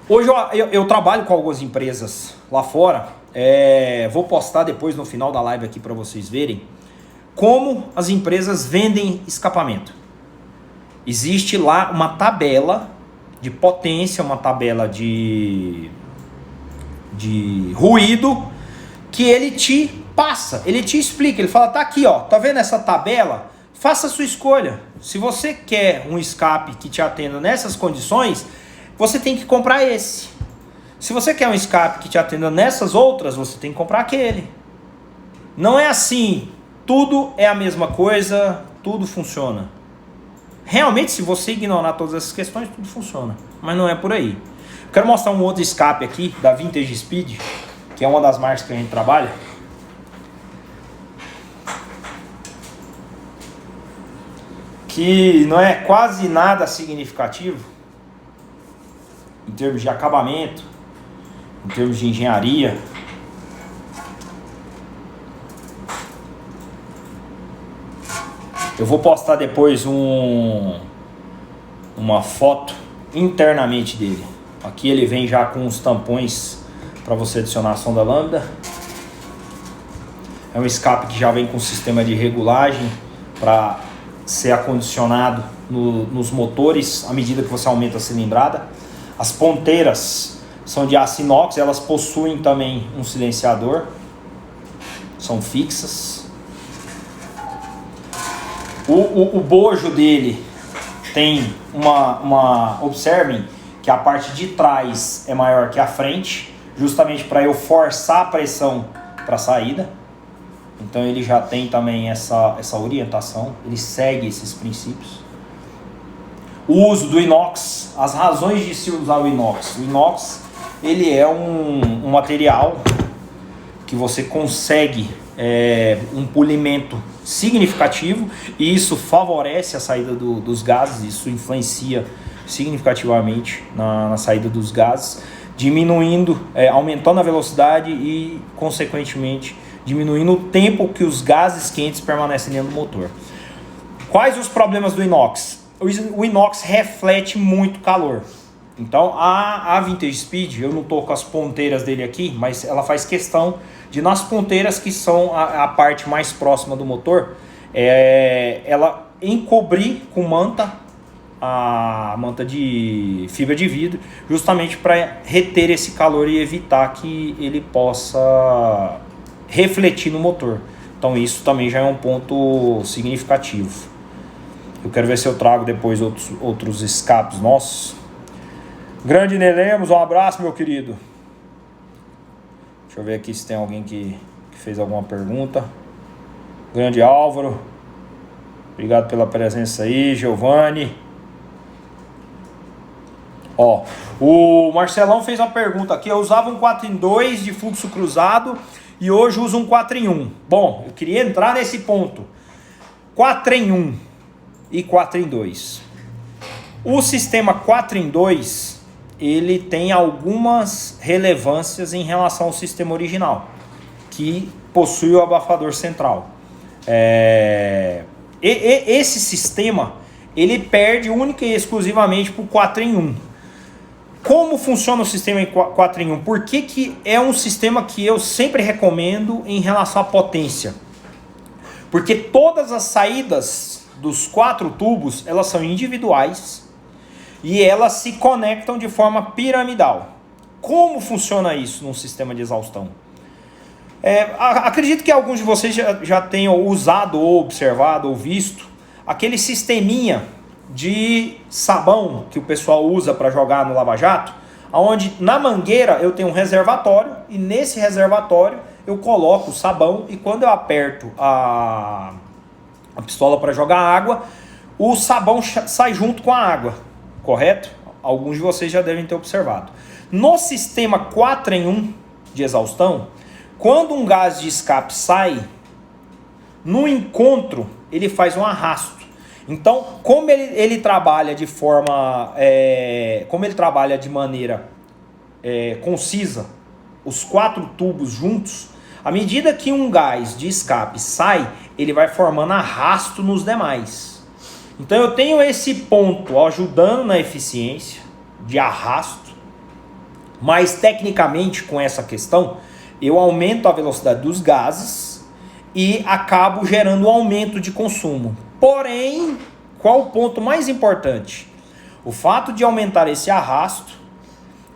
hoje eu trabalho com algumas empresas lá fora, vou postar depois no final da live aqui para vocês verem como as empresas vendem escapamento. Existe lá uma tabela de potência, uma tabela de ruído que ele te passa, ele te explica, ele fala, tá aqui, ó, tá vendo essa tabela? Faça a sua escolha. Se você quer um escape que te atenda nessas condições, você tem que comprar esse. Se você quer um escape que te atenda nessas outras, você tem que comprar aquele. Não é assim, tudo é a mesma coisa, tudo funciona. Realmente, se você ignorar todas essas questões, tudo funciona. Mas não é por aí. Quero mostrar um outro escape aqui, da Vintage Speed, que é uma das marcas que a gente trabalha. Que não é quase nada significativo, em termos de acabamento, em termos de engenharia. Eu vou postar depois uma foto internamente dele. Aqui ele vem já com os tampões para você adicionar a sonda lambda. É um escape que já vem com sistema de regulagem para ser acondicionado nos motores à medida que você aumenta a cilindrada. As ponteiras são de aço inox, elas possuem também um silenciador, são fixas. O bojo dele tem observem que a parte de trás é maior que a frente, justamente para eu forçar a pressão para a saída. Então ele já tem também essa orientação, ele segue esses princípios. O uso do inox, as razões de se usar o inox. O inox ele é um material que você consegue um polimento significativo e isso favorece a saída dos gases, isso influencia significativamente na saída dos gases, diminuindo, aumentando a velocidade e consequentemente diminuindo o tempo que os gases quentes permanecem dentro do motor. Quais os problemas do inox? O inox reflete muito calor. Então a Vintage Speed, eu não estou com as ponteiras dele aqui, mas ela faz questão de, nas ponteiras que são a parte mais próxima do motor, ela encobrir com a manta de fibra de vidro, justamente para reter esse calor e evitar que ele possa refletir no motor. Então isso também já é um ponto significativo. Eu quero ver se eu trago depois outros escapes nossos. Grande Nelemos, um abraço, meu querido. Deixa eu ver aqui se tem alguém que fez alguma pergunta. Grande Álvaro, obrigado pela presença aí. Giovanni. Ó, o Marcelão fez uma pergunta aqui. Eu usava um 4 em 2 de fluxo cruzado e hoje uso um 4 em 1. Bom, eu queria entrar nesse ponto. 4 em 1 e 4 em 2. O sistema 4 em 2, ele tem algumas relevâncias em relação ao sistema original, que possui o abafador central. Esse sistema, ele perde única e exclusivamente para o 4 em 1. Como funciona o sistema em 4 em 1? Por que é um sistema que eu sempre recomendo em relação à potência? Porque todas as saídas dos 4 tubos, elas são individuais e elas se conectam de forma piramidal. Como funciona isso num sistema de exaustão? Acredito que alguns de vocês já tenham usado ou observado ou visto aquele sisteminha de sabão que o pessoal usa para jogar no lava-jato, onde na mangueira eu tenho um reservatório e nesse reservatório eu coloco o sabão e quando eu aperto a pistola para jogar água, o sabão sai junto com a água, correto? Alguns de vocês já devem ter observado. No sistema 4 em 1 de exaustão, quando um gás de escape sai, no encontro ele faz um arrasto. Então, como ele trabalha de forma, como ele trabalha de maneira concisa, os 4 tubos juntos, à medida que um gás de escape sai, ele vai formando arrasto nos demais. Então eu tenho esse ponto ajudando na eficiência de arrasto, mas tecnicamente com essa questão, eu aumento a velocidade dos gases e acabo gerando um aumento de consumo. Porém, qual o ponto mais importante? O fato de aumentar esse arrasto,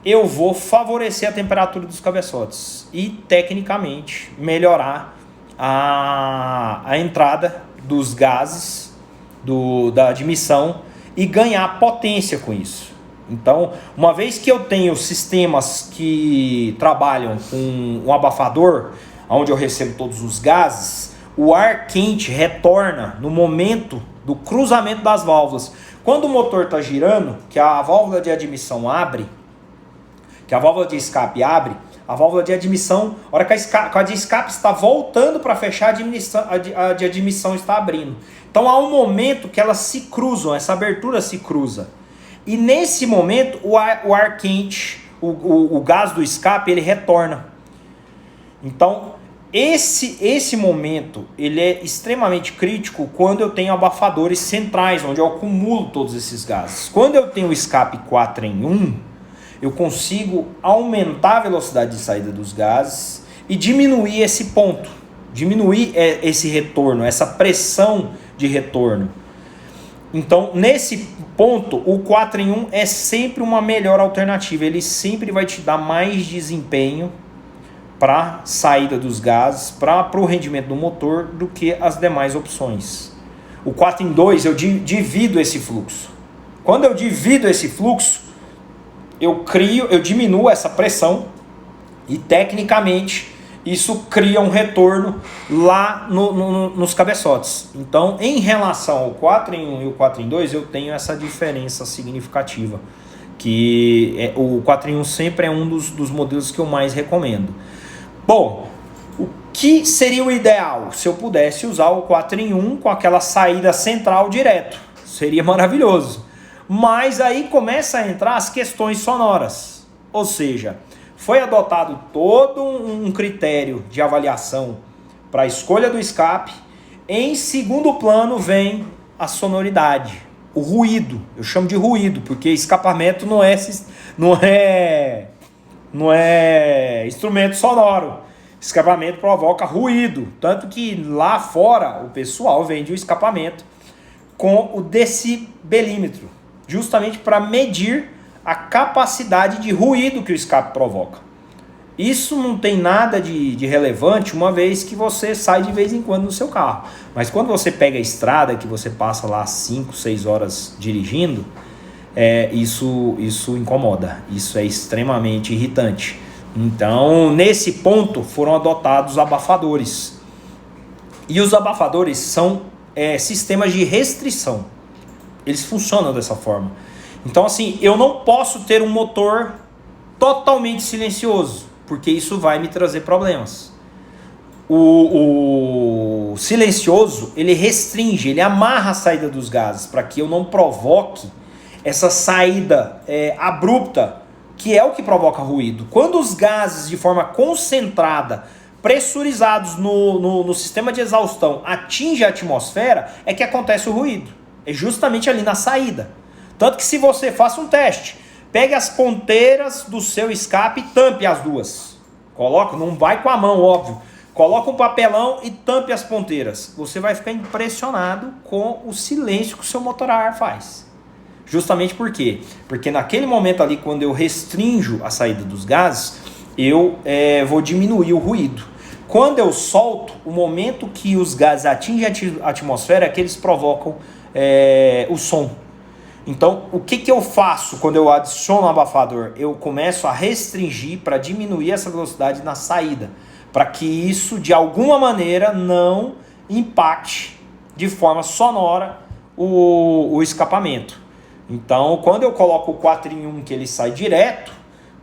eu vou favorecer a temperatura dos cabeçotes e, tecnicamente, melhorar a entrada dos gases da admissão e ganhar potência com isso. Então, uma vez que eu tenho sistemas que trabalham com um abafador, onde eu recebo todos os gases, o ar quente retorna no momento do cruzamento das válvulas. Quando o motor está girando, que a válvula de admissão abre, que a válvula de escape abre, a válvula de admissão, a hora que a de escape está voltando para fechar, a de admissão está abrindo. Então há um momento que elas se cruzam, essa abertura se cruza. E nesse momento o ar quente, o gás do escape, ele retorna. Então esse momento ele é extremamente crítico quando eu tenho abafadores centrais, onde eu acumulo todos esses gases. Quando eu tenho o escape 4 em 1, eu consigo aumentar a velocidade de saída dos gases e diminuir esse ponto, diminuir esse retorno, essa pressão de retorno. Então, nesse ponto, o 4 em 1 é sempre uma melhor alternativa. Ele sempre vai te dar mais desempenho para saída dos gases, para o rendimento do motor, do que as demais opções. O 4 em 2, eu divido esse fluxo. Quando eu divido esse fluxo, eu diminuo essa pressão e, tecnicamente, isso cria um retorno lá nos cabeçotes. Então, em relação ao 4 em 1 e o 4 em 2, eu tenho essa diferença significativa, que o 4 em 1 sempre é um dos modelos que eu mais recomendo. Bom, o que seria o ideal? Se eu pudesse usar o 4 em 1 com aquela saída central direto, seria maravilhoso. Mas aí começa a entrar as questões sonoras, ou seja, foi adotado todo um critério de avaliação para a escolha do escape. Em segundo plano vem a sonoridade, o ruído. Eu chamo de ruído, porque escapamento não é instrumento sonoro. Escapamento provoca ruído, tanto que lá fora o pessoal vende o escapamento com o decibelímetro, justamente para medir a capacidade de ruído que o escape provoca. Isso não tem nada de relevante, uma vez que você sai de vez em quando no seu carro. Mas quando você pega a estrada, que você passa lá 5, 6 horas dirigindo, isso incomoda. Isso é extremamente irritante. Então, nesse ponto, foram adotados abafadores. E os abafadores são sistemas de restrição. Eles funcionam dessa forma. Então, assim, eu não posso ter um motor totalmente silencioso, porque isso vai me trazer problemas. O silencioso, ele restringe, ele amarra a saída dos gases, para que eu não provoque essa saída abrupta, que é o que provoca ruído. Quando os gases de forma concentrada, pressurizados no sistema de exaustão, atingem a atmosfera, é que acontece o ruído. É justamente ali na saída. Tanto que se você faça um teste, pegue as ponteiras do seu escape e tampe as duas. Coloca, não vai com a mão, óbvio. Coloca um papelão e tampe as ponteiras. Você vai ficar impressionado com o silêncio que o seu motor a ar faz. Justamente por quê? Porque naquele momento ali, quando eu restringo a saída dos gases, eu vou diminuir o ruído. Quando eu solto, o momento que os gases atingem a atmosfera é que eles provocam o som. Então, o que eu faço quando eu adiciono um abafador? Eu começo a restringir para diminuir essa velocidade na saída, para que isso, de alguma maneira, não impacte de forma sonora o escapamento. Então, quando eu coloco o 4 em 1, que ele sai direto,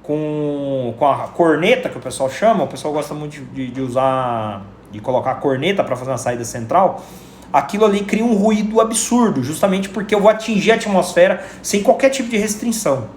com a corneta, que o pessoal chama, o pessoal gosta muito de usar, de colocar a corneta para fazer uma saída central, aquilo ali cria um ruído absurdo, justamente porque eu vou atingir a atmosfera sem qualquer tipo de restrição.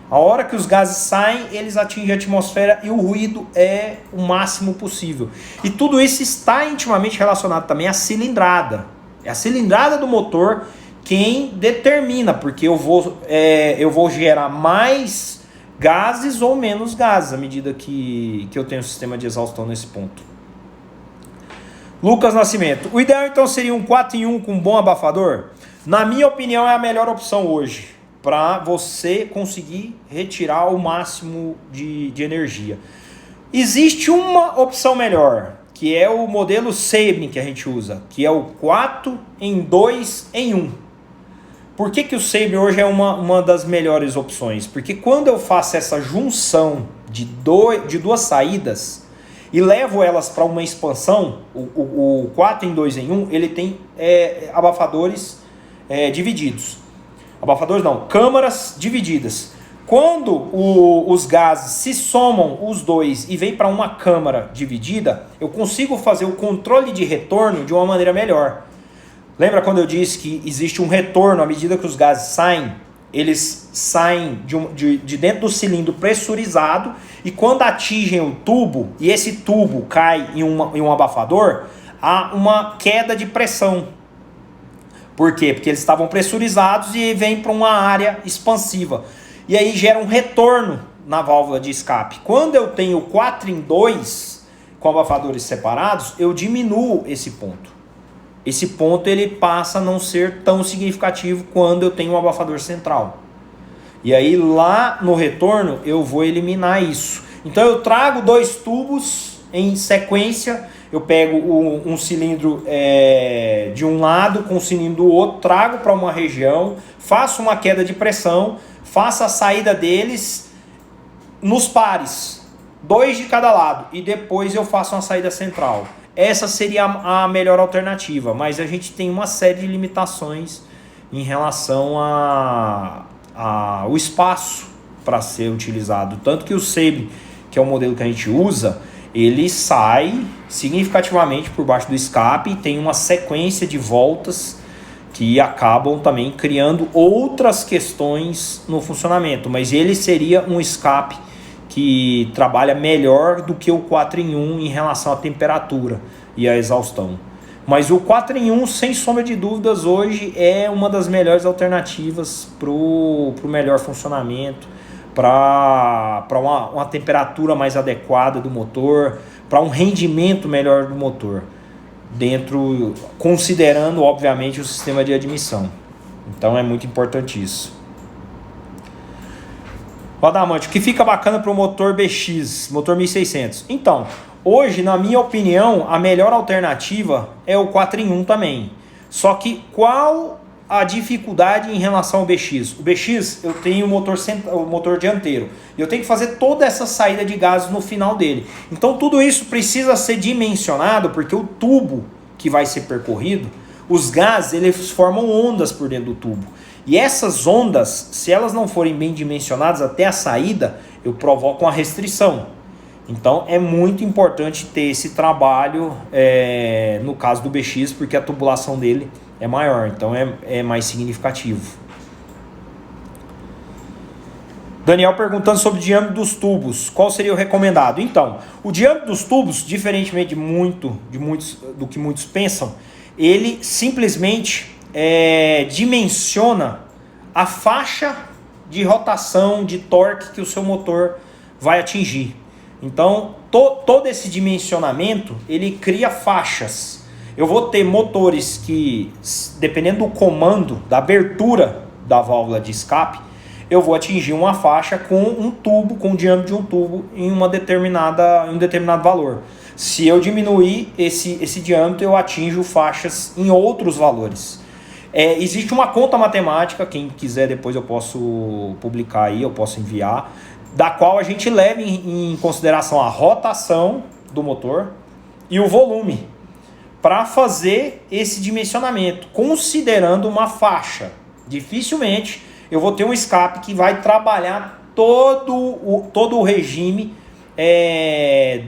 A hora que os gases saem, eles atingem a atmosfera e o ruído é o máximo possível. E tudo isso está intimamente relacionado também à cilindrada. É a cilindrada do motor quem determina, porque eu vou gerar mais gases ou menos gases à medida que eu tenho um sistema de exaustão nesse ponto. Lucas Nascimento. O ideal então seria um 4 em 1 com um bom abafador? Na minha opinião é a melhor opção hoje, para você conseguir retirar o máximo de energia. Existe uma opção melhor, que é o modelo Sebring que a gente usa, que é o 4 em 2 em 1. Por que o Sebring hoje é uma das melhores opções? Porque quando eu faço essa junção de duas saídas e levo elas para uma expansão, o 4 em 2 em 1, ele tem abafadores divididos. Abafadores não, câmaras divididas. Quando os gases se somam os dois e vem para uma câmara dividida, eu consigo fazer o controle de retorno de uma maneira melhor. Lembra quando eu disse que existe um retorno à medida que os gases saem? Eles saem de dentro do cilindro pressurizado e quando atingem o tubo e esse tubo cai em um abafador, há uma queda de pressão. Por quê? Porque eles estavam pressurizados e vem para uma área expansiva. E aí gera um retorno na válvula de escape. Quando eu tenho 4 em 2 com abafadores separados, eu diminuo esse ponto. Esse ponto ele passa a não ser tão significativo quando eu tenho um abafador central. E aí lá no retorno eu vou eliminar isso. Então eu trago 2 tubos em sequência, eu pego um cilindro de um lado com o cilindro do outro, trago para uma região, faço uma queda de pressão, faço a saída deles nos pares, 2 de cada lado, e depois eu faço uma saída central. Essa seria a melhor alternativa, mas a gente tem uma série de limitações em relação ao espaço para ser utilizado. Tanto que o Sebring, que é o modelo que a gente usa, ele sai significativamente por baixo do escape e tem uma sequência de voltas que acabam também criando outras questões no funcionamento. Mas ele seria um escape que trabalha melhor do que o 4 em 1 em relação à temperatura e à exaustão. Mas o 4 em 1, sem sombra de dúvidas, hoje é uma das melhores alternativas para o melhor funcionamento, para uma temperatura mais adequada do motor, para um rendimento melhor do motor, considerando, obviamente, o sistema de admissão. Então é muito importante isso. O Adamante, o que fica bacana para o motor BX, motor 1600? Então, hoje, na minha opinião, a melhor alternativa é o 4 em 1 também. Só que qual a dificuldade em relação ao BX? O BX, eu tenho o motor dianteiro. Eu tenho que fazer toda essa saída de gases no final dele. Então tudo isso precisa ser dimensionado, porque o tubo que vai ser percorrido, os gases, eles formam ondas por dentro do tubo. E essas ondas, se elas não forem bem dimensionadas até a saída, eu provoco uma restrição. Então é muito importante ter esse trabalho no caso do BX, porque a tubulação dele é maior, então é mais significativo. Daniel perguntando sobre o diâmetro dos tubos, qual seria o recomendado? Então, o diâmetro dos tubos, diferentemente do que muitos pensam, ele simplesmente dimensiona a faixa de rotação, de torque que o seu motor vai atingir. Então, todo esse dimensionamento, ele cria faixas. Eu vou ter motores que, dependendo do comando, da abertura da válvula de escape, eu vou atingir uma faixa com um tubo, com o diâmetro de um tubo em um determinado valor. Se eu diminuir esse diâmetro, eu atinjo faixas em outros valores. Existe uma conta matemática, quem quiser depois eu posso publicar aí, eu posso enviar, da qual a gente leva em consideração a rotação do motor e o volume, para fazer esse dimensionamento, considerando uma faixa. Dificilmente eu vou ter um escape que vai trabalhar todo o regime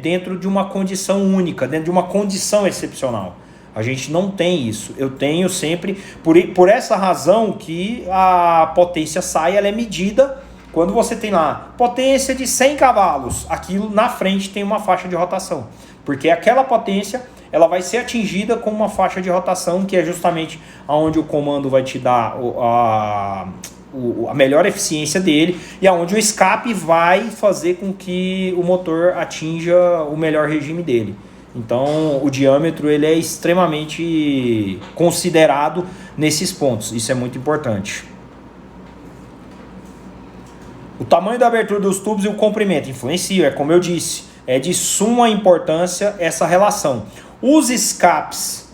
dentro de uma condição única, dentro de uma condição excepcional. A gente não tem isso. Eu tenho sempre, por essa razão que a potência SAI ela é medida quando você tem lá potência de 100 cavalos, aquilo na frente tem uma faixa de rotação, porque aquela potência ela vai ser atingida com uma faixa de rotação que é justamente onde o comando vai te dar a melhor eficiência dele e aonde o escape vai fazer com que o motor atinja o melhor regime dele. Então o diâmetro ele é extremamente considerado nesses pontos, isso é muito importante. O tamanho da abertura dos tubos e o comprimento influenciam, como eu disse, é de suma importância essa relação. Os escapes,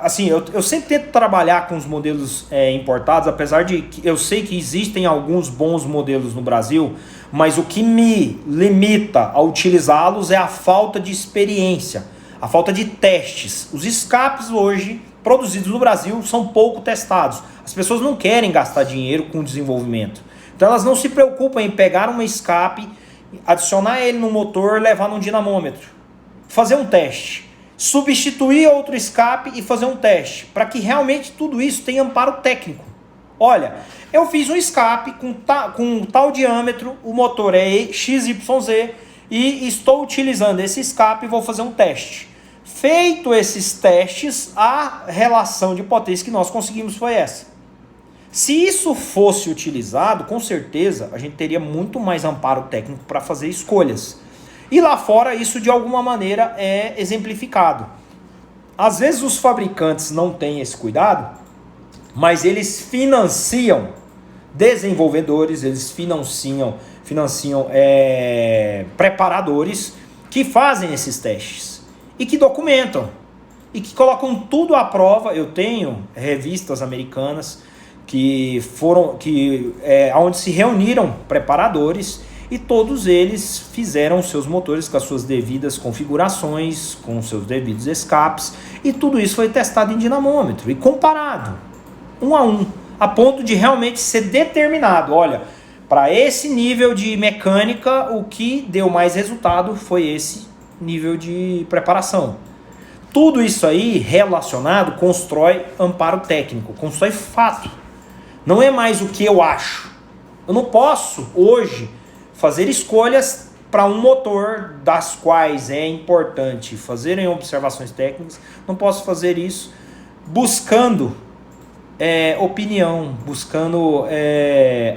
assim, eu sempre tento trabalhar com os modelos importados, apesar de que eu sei que existem alguns bons modelos no Brasil, mas o que me limita a utilizá-los é a falta de experiência, a falta de testes. Os escapes hoje produzidos no Brasil são pouco testados. As pessoas não querem gastar dinheiro com desenvolvimento. Então elas não se preocupam em pegar um escape, adicionar ele no motor, levar num dinamômetro, fazer um teste, substituir outro escape e fazer um teste, para que realmente tudo isso tenha amparo técnico. Olha, eu fiz um escape com tal diâmetro, o motor é XYZ e estou utilizando esse escape e vou fazer um teste. Feito esses testes, a relação de potência que nós conseguimos foi essa. Se isso fosse utilizado, com certeza a gente teria muito mais amparo técnico para fazer escolhas. E lá fora isso de alguma maneira é exemplificado. Às vezes os fabricantes não têm esse cuidado, mas eles financiam desenvolvedores, eles financiam preparadores que fazem esses testes e que documentam e que colocam tudo à prova. Eu tenho revistas americanas onde se reuniram preparadores e todos eles fizeram seus motores com as suas devidas configurações, com seus devidos escapes, e tudo isso foi testado em dinamômetro e comparado, um a um, a ponto de realmente ser determinado. Olha, para esse nível de mecânica, o que deu mais resultado foi esse nível de preparação. Tudo isso aí relacionado constrói amparo técnico, constrói fato. Não é mais o que eu acho. Eu não posso hoje fazer escolhas para um motor, das quais é importante fazerem observações técnicas, não posso fazer isso buscando opinião, buscando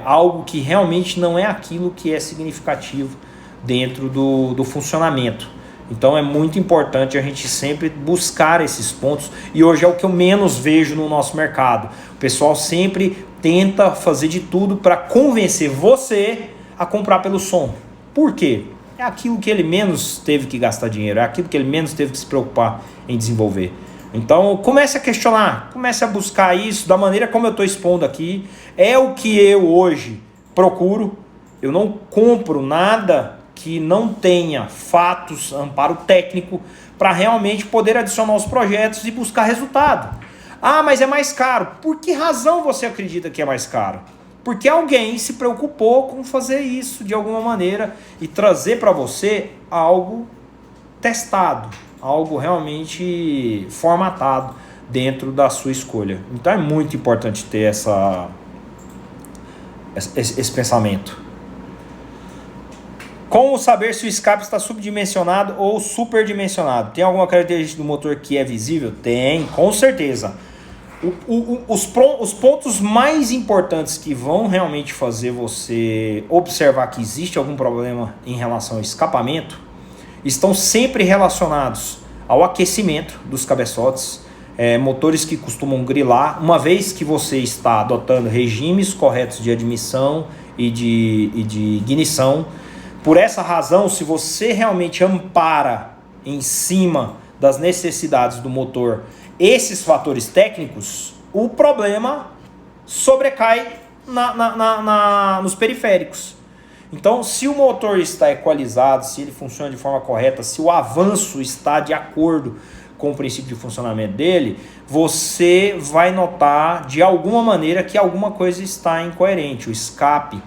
algo que realmente não é aquilo que é significativo dentro do funcionamento. Então é muito importante a gente sempre buscar esses pontos, e hoje é o que eu menos vejo no nosso mercado. O pessoal sempre tenta fazer de tudo para convencer você a comprar pelo som. Por quê? É aquilo que ele menos teve que gastar dinheiro, é aquilo que ele menos teve que se preocupar em desenvolver. Então comece a questionar, comece a buscar isso da maneira como eu estou expondo aqui. É o que eu hoje procuro. Eu não compro nada que não tenha fatos, amparo técnico, para realmente poder adicionar os projetos e buscar resultado. Ah, mas é mais caro. Por que razão você acredita que é mais caro? Porque alguém se preocupou com fazer isso de alguma maneira e trazer para você algo testado, algo realmente formatado dentro da sua escolha. Então é muito importante ter esse pensamento. Como saber se o escape está subdimensionado ou superdimensionado? Tem alguma característica do motor que é visível? Tem, com certeza. Os pontos mais importantes que vão realmente fazer você observar que existe algum problema em relação ao escapamento estão sempre relacionados ao aquecimento dos cabeçotes, motores que costumam grilar, uma vez que você está adotando regimes corretos de admissão e de ignição. Por essa razão, se você realmente ampara em cima das necessidades do motor esses fatores técnicos, o problema sobrecai nos periféricos. Então, se o motor está equalizado, se ele funciona de forma correta, se o avanço está de acordo com o princípio de funcionamento dele, você vai notar de alguma maneira que alguma coisa está incoerente. O escape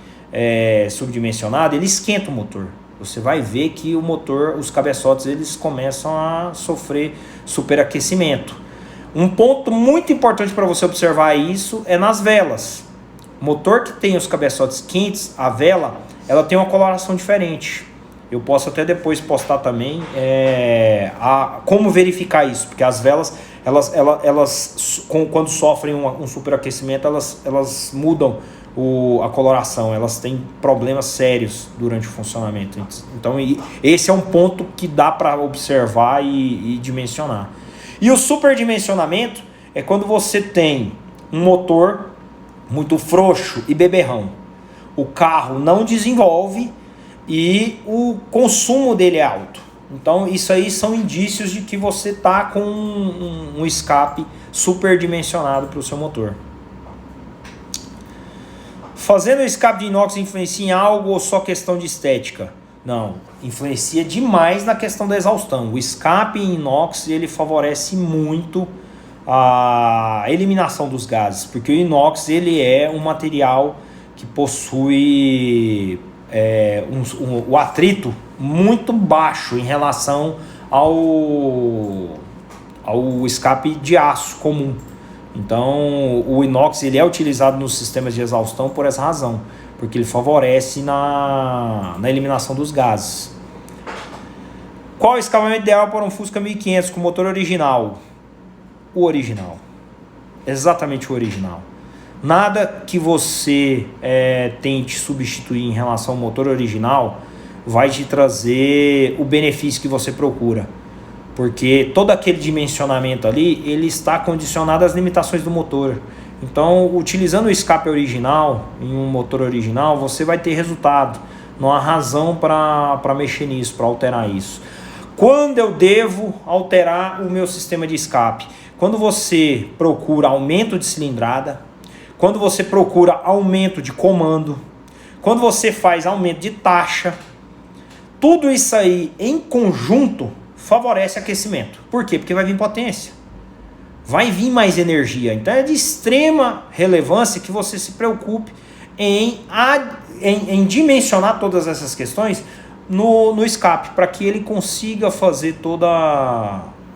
subdimensionado, ele esquenta o motor. Você vai ver que o motor, os cabeçotes, eles começam a sofrer superaquecimento. Um ponto muito importante para você observar isso é nas velas. Motor que tem os cabeçotes quentes, a vela, ela tem uma coloração diferente. Eu posso até depois postar também como verificar isso, porque as velas, elas quando sofrem um superaquecimento, elas mudam a coloração, elas têm problemas sérios durante o funcionamento. Então esse é um ponto que dá para observar e dimensionar. E o superdimensionamento é quando você tem um motor muito frouxo e beberrão. O carro não desenvolve e o consumo dele é alto. Então isso aí são indícios de que você está com um escape superdimensionado para o seu motor. Fazendo o escape de inox influencia em algo ou só questão de estética? Não, influencia demais na questão da exaustão. O escape em inox, ele favorece muito a eliminação dos gases, porque o inox, ele é um material que possui o atrito muito baixo em relação ao escape de aço comum. Então o inox, ele é utilizado nos sistemas de exaustão por essa razão, porque ele favorece na eliminação dos gases. Qual o escapamento ideal para um Fusca 1500 com motor original? O original, exatamente o original. Nada que você tente substituir em relação ao motor original vai te trazer o benefício que você procura, porque todo aquele dimensionamento ali, ele está condicionado às limitações do motor. Então, utilizando o escape original, em um motor original, você vai ter resultado. Não há razão para mexer nisso, para alterar isso. Quando eu devo alterar o meu sistema de escape? Quando você procura aumento de cilindrada, quando você procura aumento de comando, quando você faz aumento de taxa, tudo isso aí em conjunto favorece aquecimento. Por quê? Porque vai vir potência, vai vir mais energia. Então é de extrema relevância que você se preocupe em dimensionar todas essas questões no escape, para que ele consiga fazer toda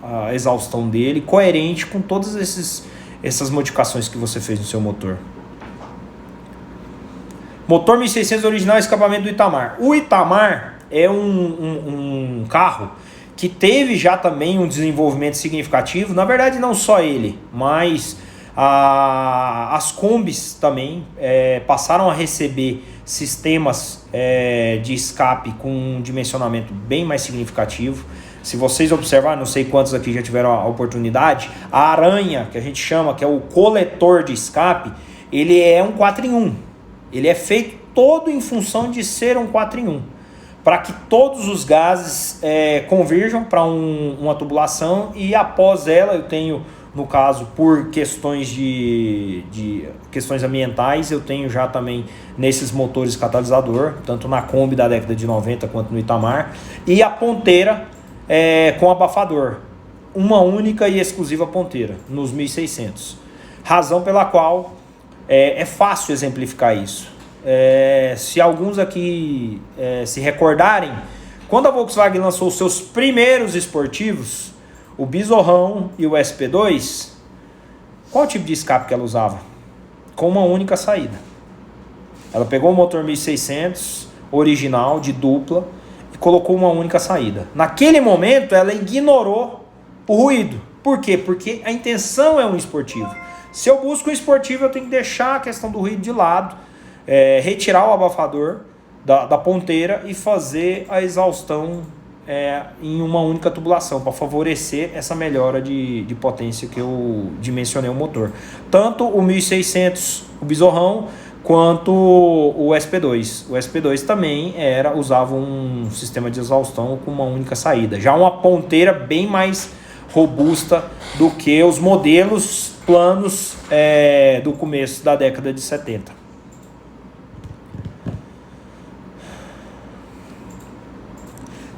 a exaustão dele coerente com todas essas modificações que você fez no seu motor. Motor 1600 original, escapamento do Itamar. O Itamar, é um carro que teve já também um desenvolvimento significativo. Na verdade, não só ele, mas as Kombis também passaram a receber sistemas de escape com um dimensionamento bem mais significativo. Se vocês observarem, não sei quantos aqui já tiveram a oportunidade, a Aranha, que a gente chama, que é o coletor de escape, ele é um 4-em-1. Ele é feito todo em função de ser um 4-em-1, para que todos os gases converjam para uma tubulação, e após ela eu tenho, no caso, por questões de questões ambientais, eu tenho já também nesses motores catalisador, tanto na Kombi da década de 90 quanto no Itamar, e a ponteira com abafador, uma única e exclusiva ponteira, nos 1600. Razão pela qual é fácil exemplificar isso. Se alguns aqui se recordarem, quando a Volkswagen lançou os seus primeiros esportivos, o Bizorrão e o SP2, qual tipo de escape que ela usava? Com uma única saída. Ela pegou o motor 1600 original, de dupla, e colocou uma única saída. Naquele momento ela ignorou o ruído. Por quê? Porque a intenção é um esportivo. Se eu busco um esportivo, eu tenho que deixar a questão do ruído de lado, retirar o abafador da ponteira e fazer a exaustão em uma única tubulação, para favorecer essa melhora de potência que eu dimensionei o motor. Tanto o 1600, o Bizorrão, quanto o SP2. O SP2 também usava um sistema de exaustão com uma única saída. Já uma ponteira bem mais robusta do que os modelos planos do começo da década de 70.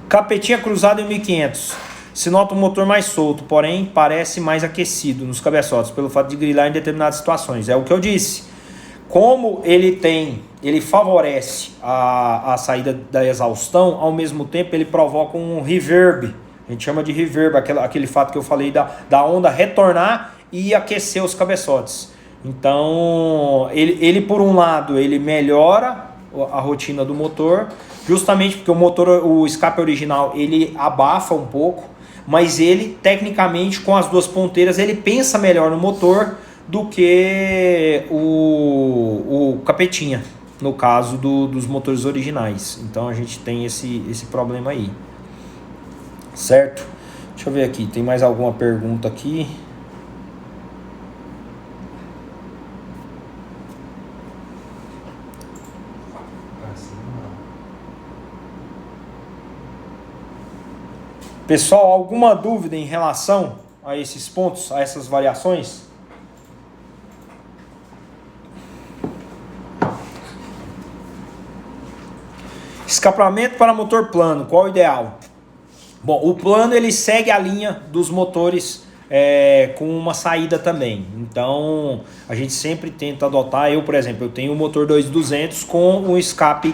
Capetinha cruzada em 1500. Se nota um motor mais solto, porém parece mais aquecido nos cabeçotes, pelo fato de grilar em determinadas situações. É o que eu disse. Como ele favorece a saída da exaustão, ao mesmo tempo ele provoca um reverb. A gente chama de reverb, aquele fato que eu falei da onda retornar e aquecer os cabeçotes. Então, ele por um lado, ele melhora a rotina do motor, justamente porque o escape original, ele abafa um pouco, mas ele, tecnicamente, com as duas ponteiras, ele pensa melhor no motor do que o capetinha, no caso dos motores originais. Então a gente tem esse problema aí, certo? Deixa eu ver aqui, tem mais alguma pergunta aqui? Pessoal, alguma dúvida em relação a esses pontos, a essas variações? Escapamento para motor plano, qual o ideal? Bom, o plano ele segue a linha dos motores com uma saída também. Então, a gente sempre tenta adotar. Por exemplo, eu tenho o motor 2200 com um escape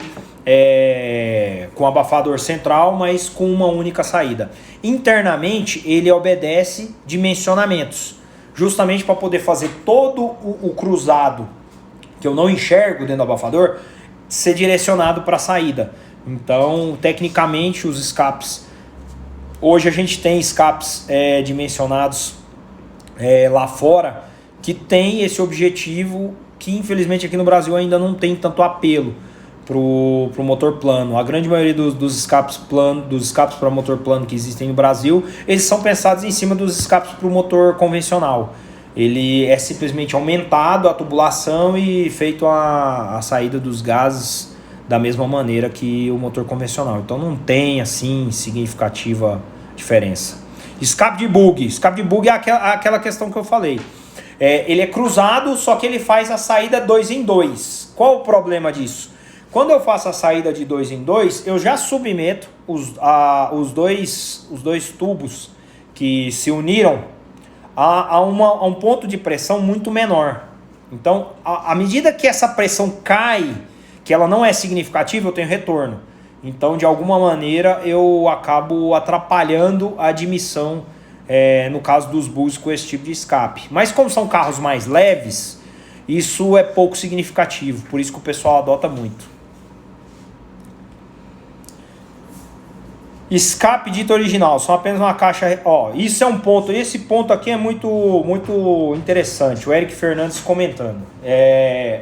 com abafador central, mas com uma única saída. Internamente, ele obedece dimensionamentos, justamente para poder fazer todo o cruzado que eu não enxergo dentro do abafador ser direcionado para a saída. Então, tecnicamente, os escapes, hoje a gente tem escapes dimensionados lá fora que tem esse objetivo, que infelizmente aqui no Brasil ainda não tem tanto apelo pro motor plano. A grande maioria dos escapes para motor plano que existem no Brasil, eles são pensados em cima dos escapes para o motor convencional. Ele é simplesmente aumentado a tubulação e feito a saída dos gases da mesma maneira que o motor convencional. Então não tem assim significativa diferença. Escape de bug é aquela questão que eu falei. Ele é cruzado, só que ele faz a saída 2 em 2. Qual o problema disso? Quando eu faço a saída de 2 em 2, eu já submeto os dois tubos que se uniram a um ponto de pressão muito menor. Então, à medida que essa pressão cai, que ela não é significativa, eu tenho retorno. Então, de alguma maneira, eu acabo atrapalhando a admissão, no caso dos bugs com esse tipo de escape. Mas como são carros mais leves, isso é pouco significativo, por isso que o pessoal adota muito. Escape dito original, são apenas uma caixa. Ó, isso é um ponto. Esse ponto aqui é muito interessante. O Eric Fernandes comentando.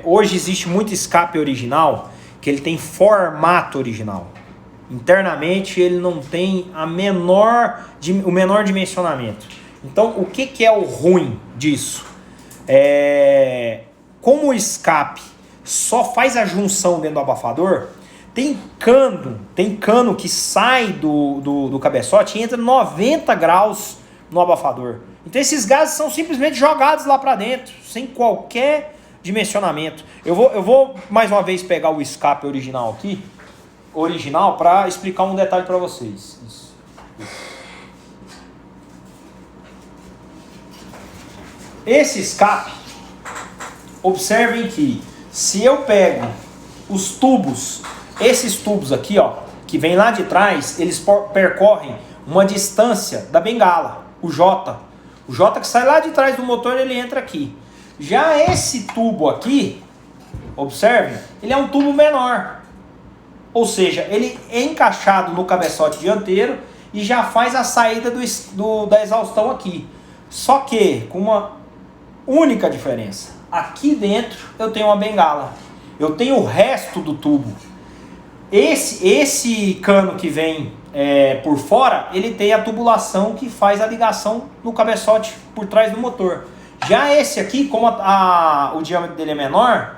Hoje existe muito escape original que ele tem formato original. Internamente ele não tem o menor dimensionamento. Então o que é o ruim disso? Como o escape só faz a junção dentro do abafador, tem cano que sai do cabeçote e entra 90 graus no abafador. Então esses gases são simplesmente jogados lá para dentro, sem qualquer dimensionamento. Eu vou mais uma vez pegar o escape original aqui, para explicar um detalhe para vocês. Isso. Esse escape, observem que se eu pego os tubos, esses tubos aqui, ó, que vem lá de trás, eles percorrem uma distância da bengala, o J que sai lá de trás do motor, ele entra aqui. Já esse tubo aqui, observem, ele é um tubo menor, ou seja, ele é encaixado no cabeçote dianteiro e já faz a saída da exaustão aqui. Só que com uma única diferença: aqui dentro eu tenho uma bengala, eu tenho o resto do tubo. Esse cano que vem por fora, ele tem a tubulação que faz a ligação no cabeçote por trás do motor. Já esse aqui, como o diâmetro dele é menor,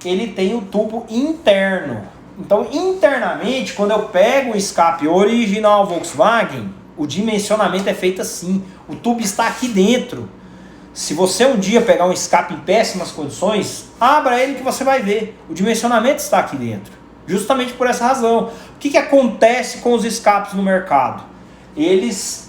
ele tem o tubo interno. Então, internamente, quando eu pego o escape original Volkswagen, o dimensionamento é feito assim. O tubo está aqui dentro. Se você um dia pegar um escape em péssimas condições, abra ele que você vai ver. O dimensionamento está aqui dentro. Justamente por essa razão. O que acontece com os escapes no mercado?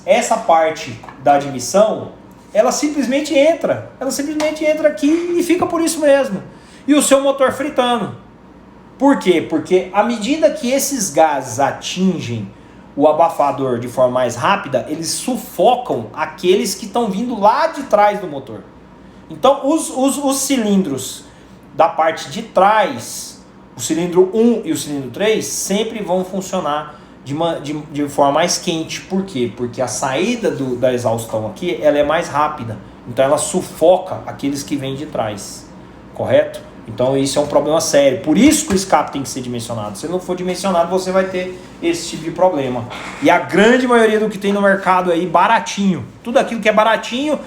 Essa parte da admissão, ela simplesmente entra. Ela simplesmente entra aqui e fica por isso mesmo. E o seu motor fritando. Por quê? Porque à medida que esses gases atingem o abafador de forma mais rápida, eles sufocam aqueles que estão vindo lá de trás do motor. Então os cilindros da parte de trás, o cilindro 1 e o cilindro 3, sempre vão funcionar de forma mais quente. Por quê? Porque a saída da exaustão aqui, ela é mais rápida. Então ela sufoca aqueles que vêm de trás. Correto? Então isso é um problema sério. Por isso que o escape tem que ser dimensionado. Se não for dimensionado, você vai ter esse tipo de problema. E a grande maioria do que tem no mercado aí, baratinho. Tudo aquilo que é baratinho,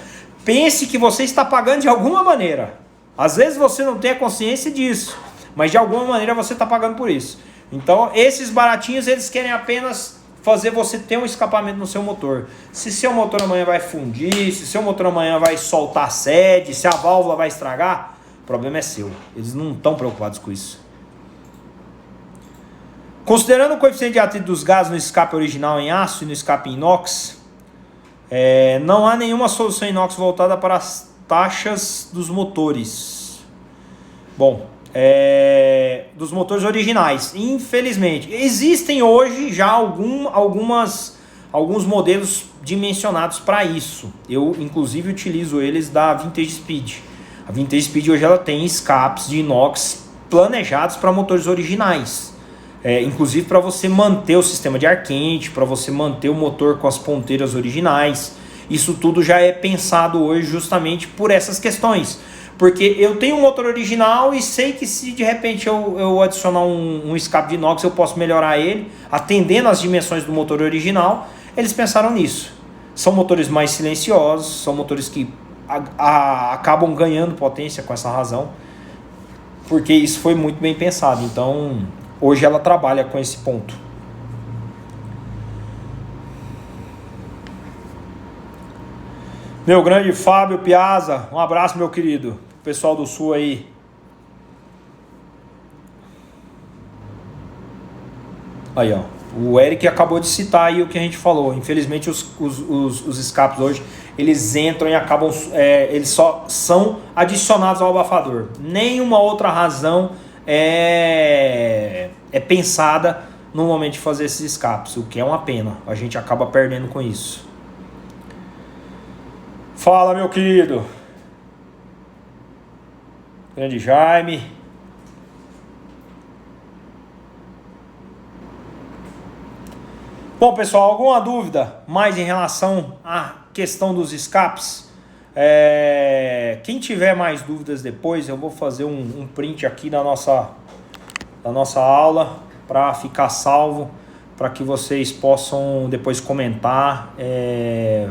pense que você está pagando de alguma maneira. Às vezes você não tem a consciência disso, mas de alguma maneira você está pagando por isso. Então esses baratinhos, eles querem apenas fazer você ter um escapamento no seu motor. Se seu motor amanhã vai fundir, se seu motor amanhã vai soltar sede, se a válvula vai estragar, o problema é seu. Eles não estão preocupados com isso. Considerando o coeficiente de atrito dos gases no escape original em aço e no escape em inox, não há nenhuma solução inox voltada para as taxas dos motores. Bom, dos motores originais, infelizmente. Existem hoje já alguns modelos dimensionados para isso. Eu, inclusive, utilizo eles da Vintage Speed. A Vintage Speed hoje ela tem escapes de inox planejados para motores originais. Inclusive para você manter o sistema de ar quente, para você manter o motor com as ponteiras originais. Isso tudo já é pensado hoje justamente por essas questões. Porque eu tenho um motor original e sei que se de repente eu adicionar um escape de inox, eu posso melhorar ele, atendendo às dimensões do motor original. Eles pensaram nisso. São motores mais silenciosos, são motores que acabam ganhando potência com essa razão, porque isso foi muito bem pensado. Então hoje ela trabalha com esse ponto. Meu grande Fábio Piazza, um abraço, meu querido. Pessoal do Sul aí. Aí, ó. O Eric acabou de citar aí o que a gente falou. Infelizmente os escapes hoje, eles entram e acabam, eles só são adicionados ao abafador. Nenhuma outra razão é pensada no momento de fazer esses escapes, o que é uma pena. A gente acaba perdendo com isso. Fala, meu querido. Grande Jaime. Bom, pessoal, alguma dúvida mais em relação à questão dos escapes? Quem tiver mais dúvidas depois, eu vou fazer um print aqui da nossa aula para ficar salvo, para que vocês possam depois comentar.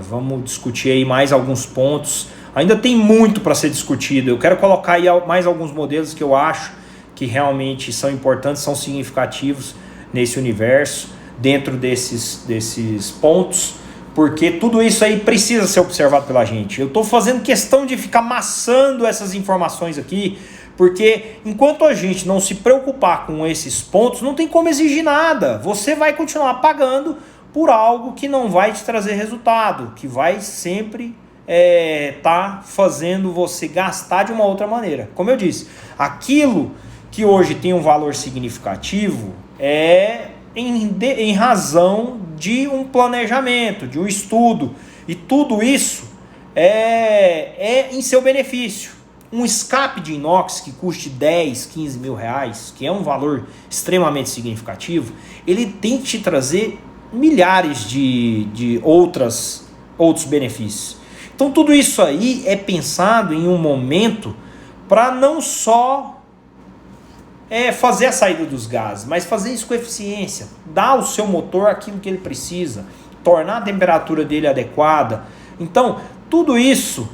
Vamos discutir aí mais alguns pontos. Ainda tem muito para ser discutido. Eu quero colocar aí mais alguns modelos que eu acho que realmente são importantes, são significativos nesse universo, dentro desses pontos, porque tudo isso aí precisa ser observado pela gente. Eu estou fazendo questão de ficar amassando essas informações aqui, porque enquanto a gente não se preocupar com esses pontos, não tem como exigir nada. Você vai continuar pagando por algo que não vai te trazer resultado, que vai sempre tá fazendo você gastar de uma outra maneira. Como eu disse, aquilo que hoje tem um valor significativo em razão de um planejamento, de um estudo, e tudo isso é em seu benefício. Um escape de inox que custe 10, 15 mil reais, que é um valor extremamente significativo, ele tem que te trazer milhares de outros benefícios. Então tudo isso aí é pensado em um momento para não só fazer a saída dos gases, mas fazer isso com eficiência, dar ao seu motor aquilo que ele precisa, tornar a temperatura dele adequada. Então, tudo isso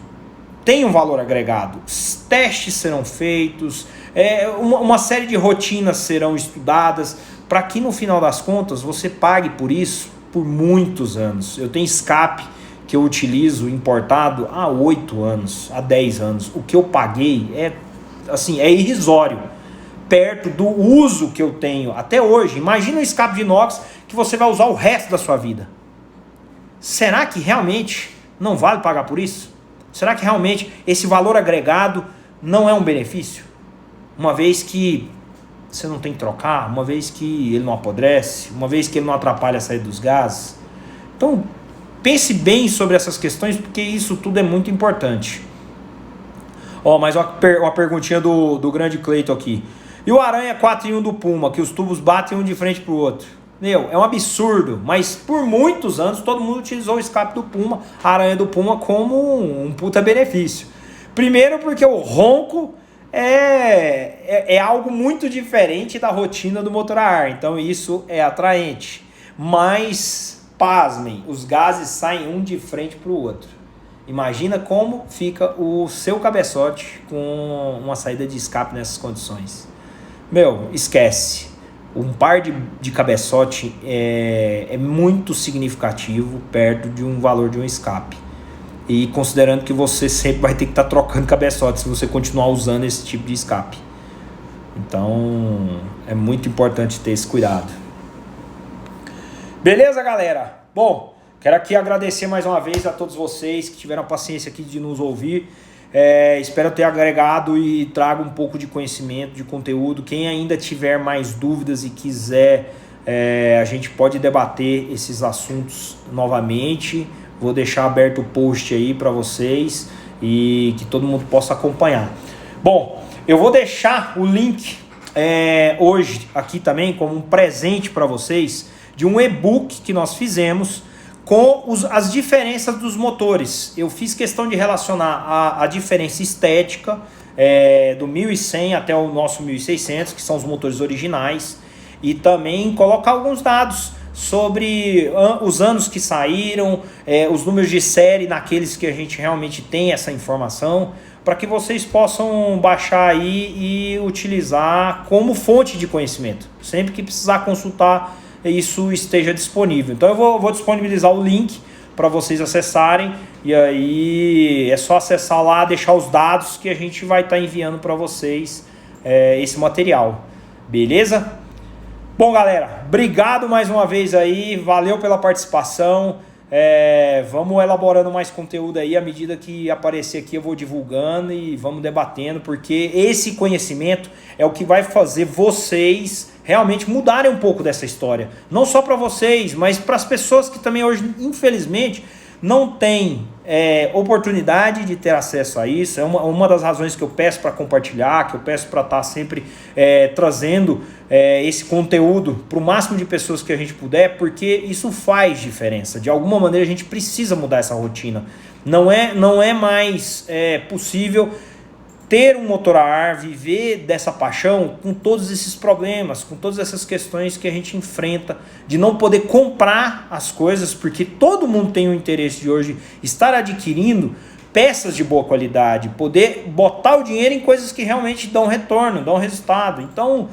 tem um valor agregado. Testes serão feitos, uma série de rotinas serão estudadas, para que no final das contas você pague por isso por muitos anos. Eu tenho escape que eu utilizo importado há 8 anos, há 10 anos. O que eu paguei é irrisório perto do uso que eu tenho até hoje. Imagina um escape de inox que você vai usar o resto da sua vida. Será que realmente não vale pagar por isso? Será que realmente esse valor agregado não é um benefício? Uma vez que você não tem que trocar, uma vez que ele não apodrece, uma vez que ele não atrapalha a saída dos gases. Então, pense bem sobre essas questões, porque isso tudo é muito importante. Mais uma perguntinha do grande Cleiton aqui. E o Aranha 4 em 1 do Puma, que os tubos batem um de frente para o outro? É um absurdo, mas por muitos anos todo mundo utilizou o escape do Puma, a Aranha do Puma, como um puta benefício. Primeiro porque o ronco é algo muito diferente da rotina do motor a ar, então isso é atraente. Mas, pasmem, os gases saem um de frente para o outro. Imagina como fica o seu cabeçote com uma saída de escape nessas condições. Esquece. Um par de cabeçote é muito significativo perto de um valor de um escape. E considerando que você sempre vai ter que estar trocando cabeçote se você continuar usando esse tipo de escape. Então, é muito importante ter esse cuidado. Beleza, galera? Bom, quero aqui agradecer mais uma vez a todos vocês que tiveram a paciência aqui de nos ouvir. Espero ter agregado e trago um pouco de conhecimento, de conteúdo. Quem ainda tiver mais dúvidas e quiser, a gente pode debater esses assuntos novamente. Vou deixar aberto o post aí para vocês e que todo mundo possa acompanhar. Bom, eu vou deixar o link hoje aqui também como um presente para vocês de um e-book que nós fizemos com as diferenças dos motores. Eu fiz questão de relacionar a diferença estética do 1100 até o nosso 1600, que são os motores originais, e também colocar alguns dados sobre os anos que saíram, os números de série naqueles que a gente realmente tem essa informação, para que vocês possam baixar aí e utilizar como fonte de conhecimento. Sempre que precisar consultar, isso esteja disponível. Então eu vou disponibilizar o link para vocês acessarem, e aí é só acessar lá, deixar os dados que a gente vai estar enviando para vocês esse material. Beleza? Bom, galera, obrigado mais uma vez aí, valeu pela participação. Vamos elaborando mais conteúdo aí, à medida que aparecer aqui eu vou divulgando e vamos debatendo, porque esse conhecimento é o que vai fazer vocês realmente mudarem um pouco dessa história. Não só para vocês, mas para as pessoas que também hoje, infelizmente, não tem oportunidade de ter acesso a isso. É uma das razões que eu peço para compartilhar, que eu peço para estar sempre trazendo esse conteúdo para o máximo de pessoas que a gente puder, porque isso faz diferença. De alguma maneira a gente precisa mudar essa rotina. Não é mais possível ter um motor a ar, viver dessa paixão com todos esses problemas, com todas essas questões que a gente enfrenta, de não poder comprar as coisas, porque todo mundo tem o interesse de hoje estar adquirindo peças de boa qualidade, poder botar o dinheiro em coisas que realmente dão retorno, dão resultado. Então,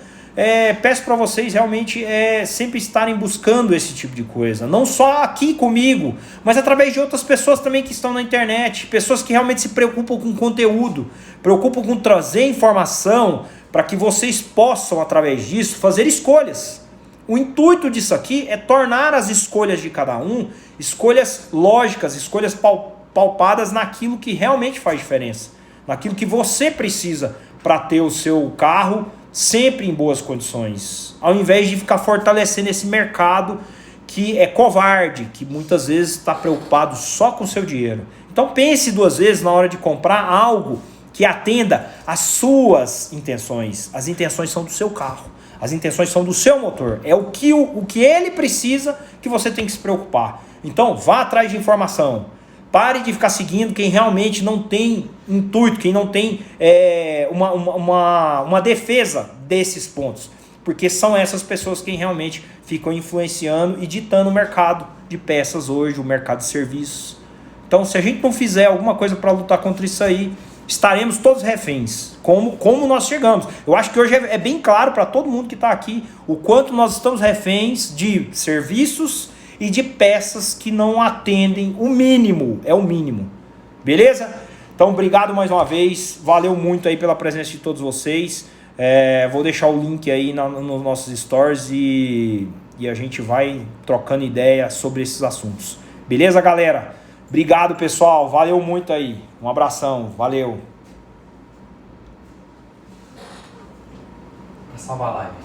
peço para vocês realmente sempre estarem buscando esse tipo de coisa, não só aqui comigo, mas através de outras pessoas também que estão na internet, pessoas que realmente se preocupam com conteúdo, preocupam com trazer informação para que vocês possam, através disso, fazer escolhas. O intuito disso aqui é tornar as escolhas de cada um escolhas lógicas, escolhas palpadas naquilo que realmente faz diferença, naquilo que você precisa para ter o seu carro sempre em boas condições, ao invés de ficar fortalecendo esse mercado que é covarde, que muitas vezes está preocupado só com o seu dinheiro. Então pense duas vezes na hora de comprar algo que atenda às suas intenções. As intenções são do seu carro, as intenções são do seu motor, é o que ele precisa que você tem que se preocupar. Então vá atrás de informação. Pare de ficar seguindo quem realmente não tem intuito, quem não tem uma defesa desses pontos. Porque são essas pessoas que realmente ficam influenciando e ditando o mercado de peças hoje, o mercado de serviços. Então, se a gente não fizer alguma coisa para lutar contra isso aí, estaremos todos reféns, como nós chegamos. Eu acho que hoje é bem claro para todo mundo que está aqui o quanto nós estamos reféns de serviços e de peças que não atendem o mínimo, é o mínimo. Beleza? Então, obrigado mais uma vez. Valeu muito aí pela presença de todos vocês. Vou deixar o link aí nos nossos stories e a gente vai trocando ideia sobre esses assuntos. Beleza, galera? Obrigado, pessoal. Valeu muito aí. Um abração. Valeu. Salvar a live.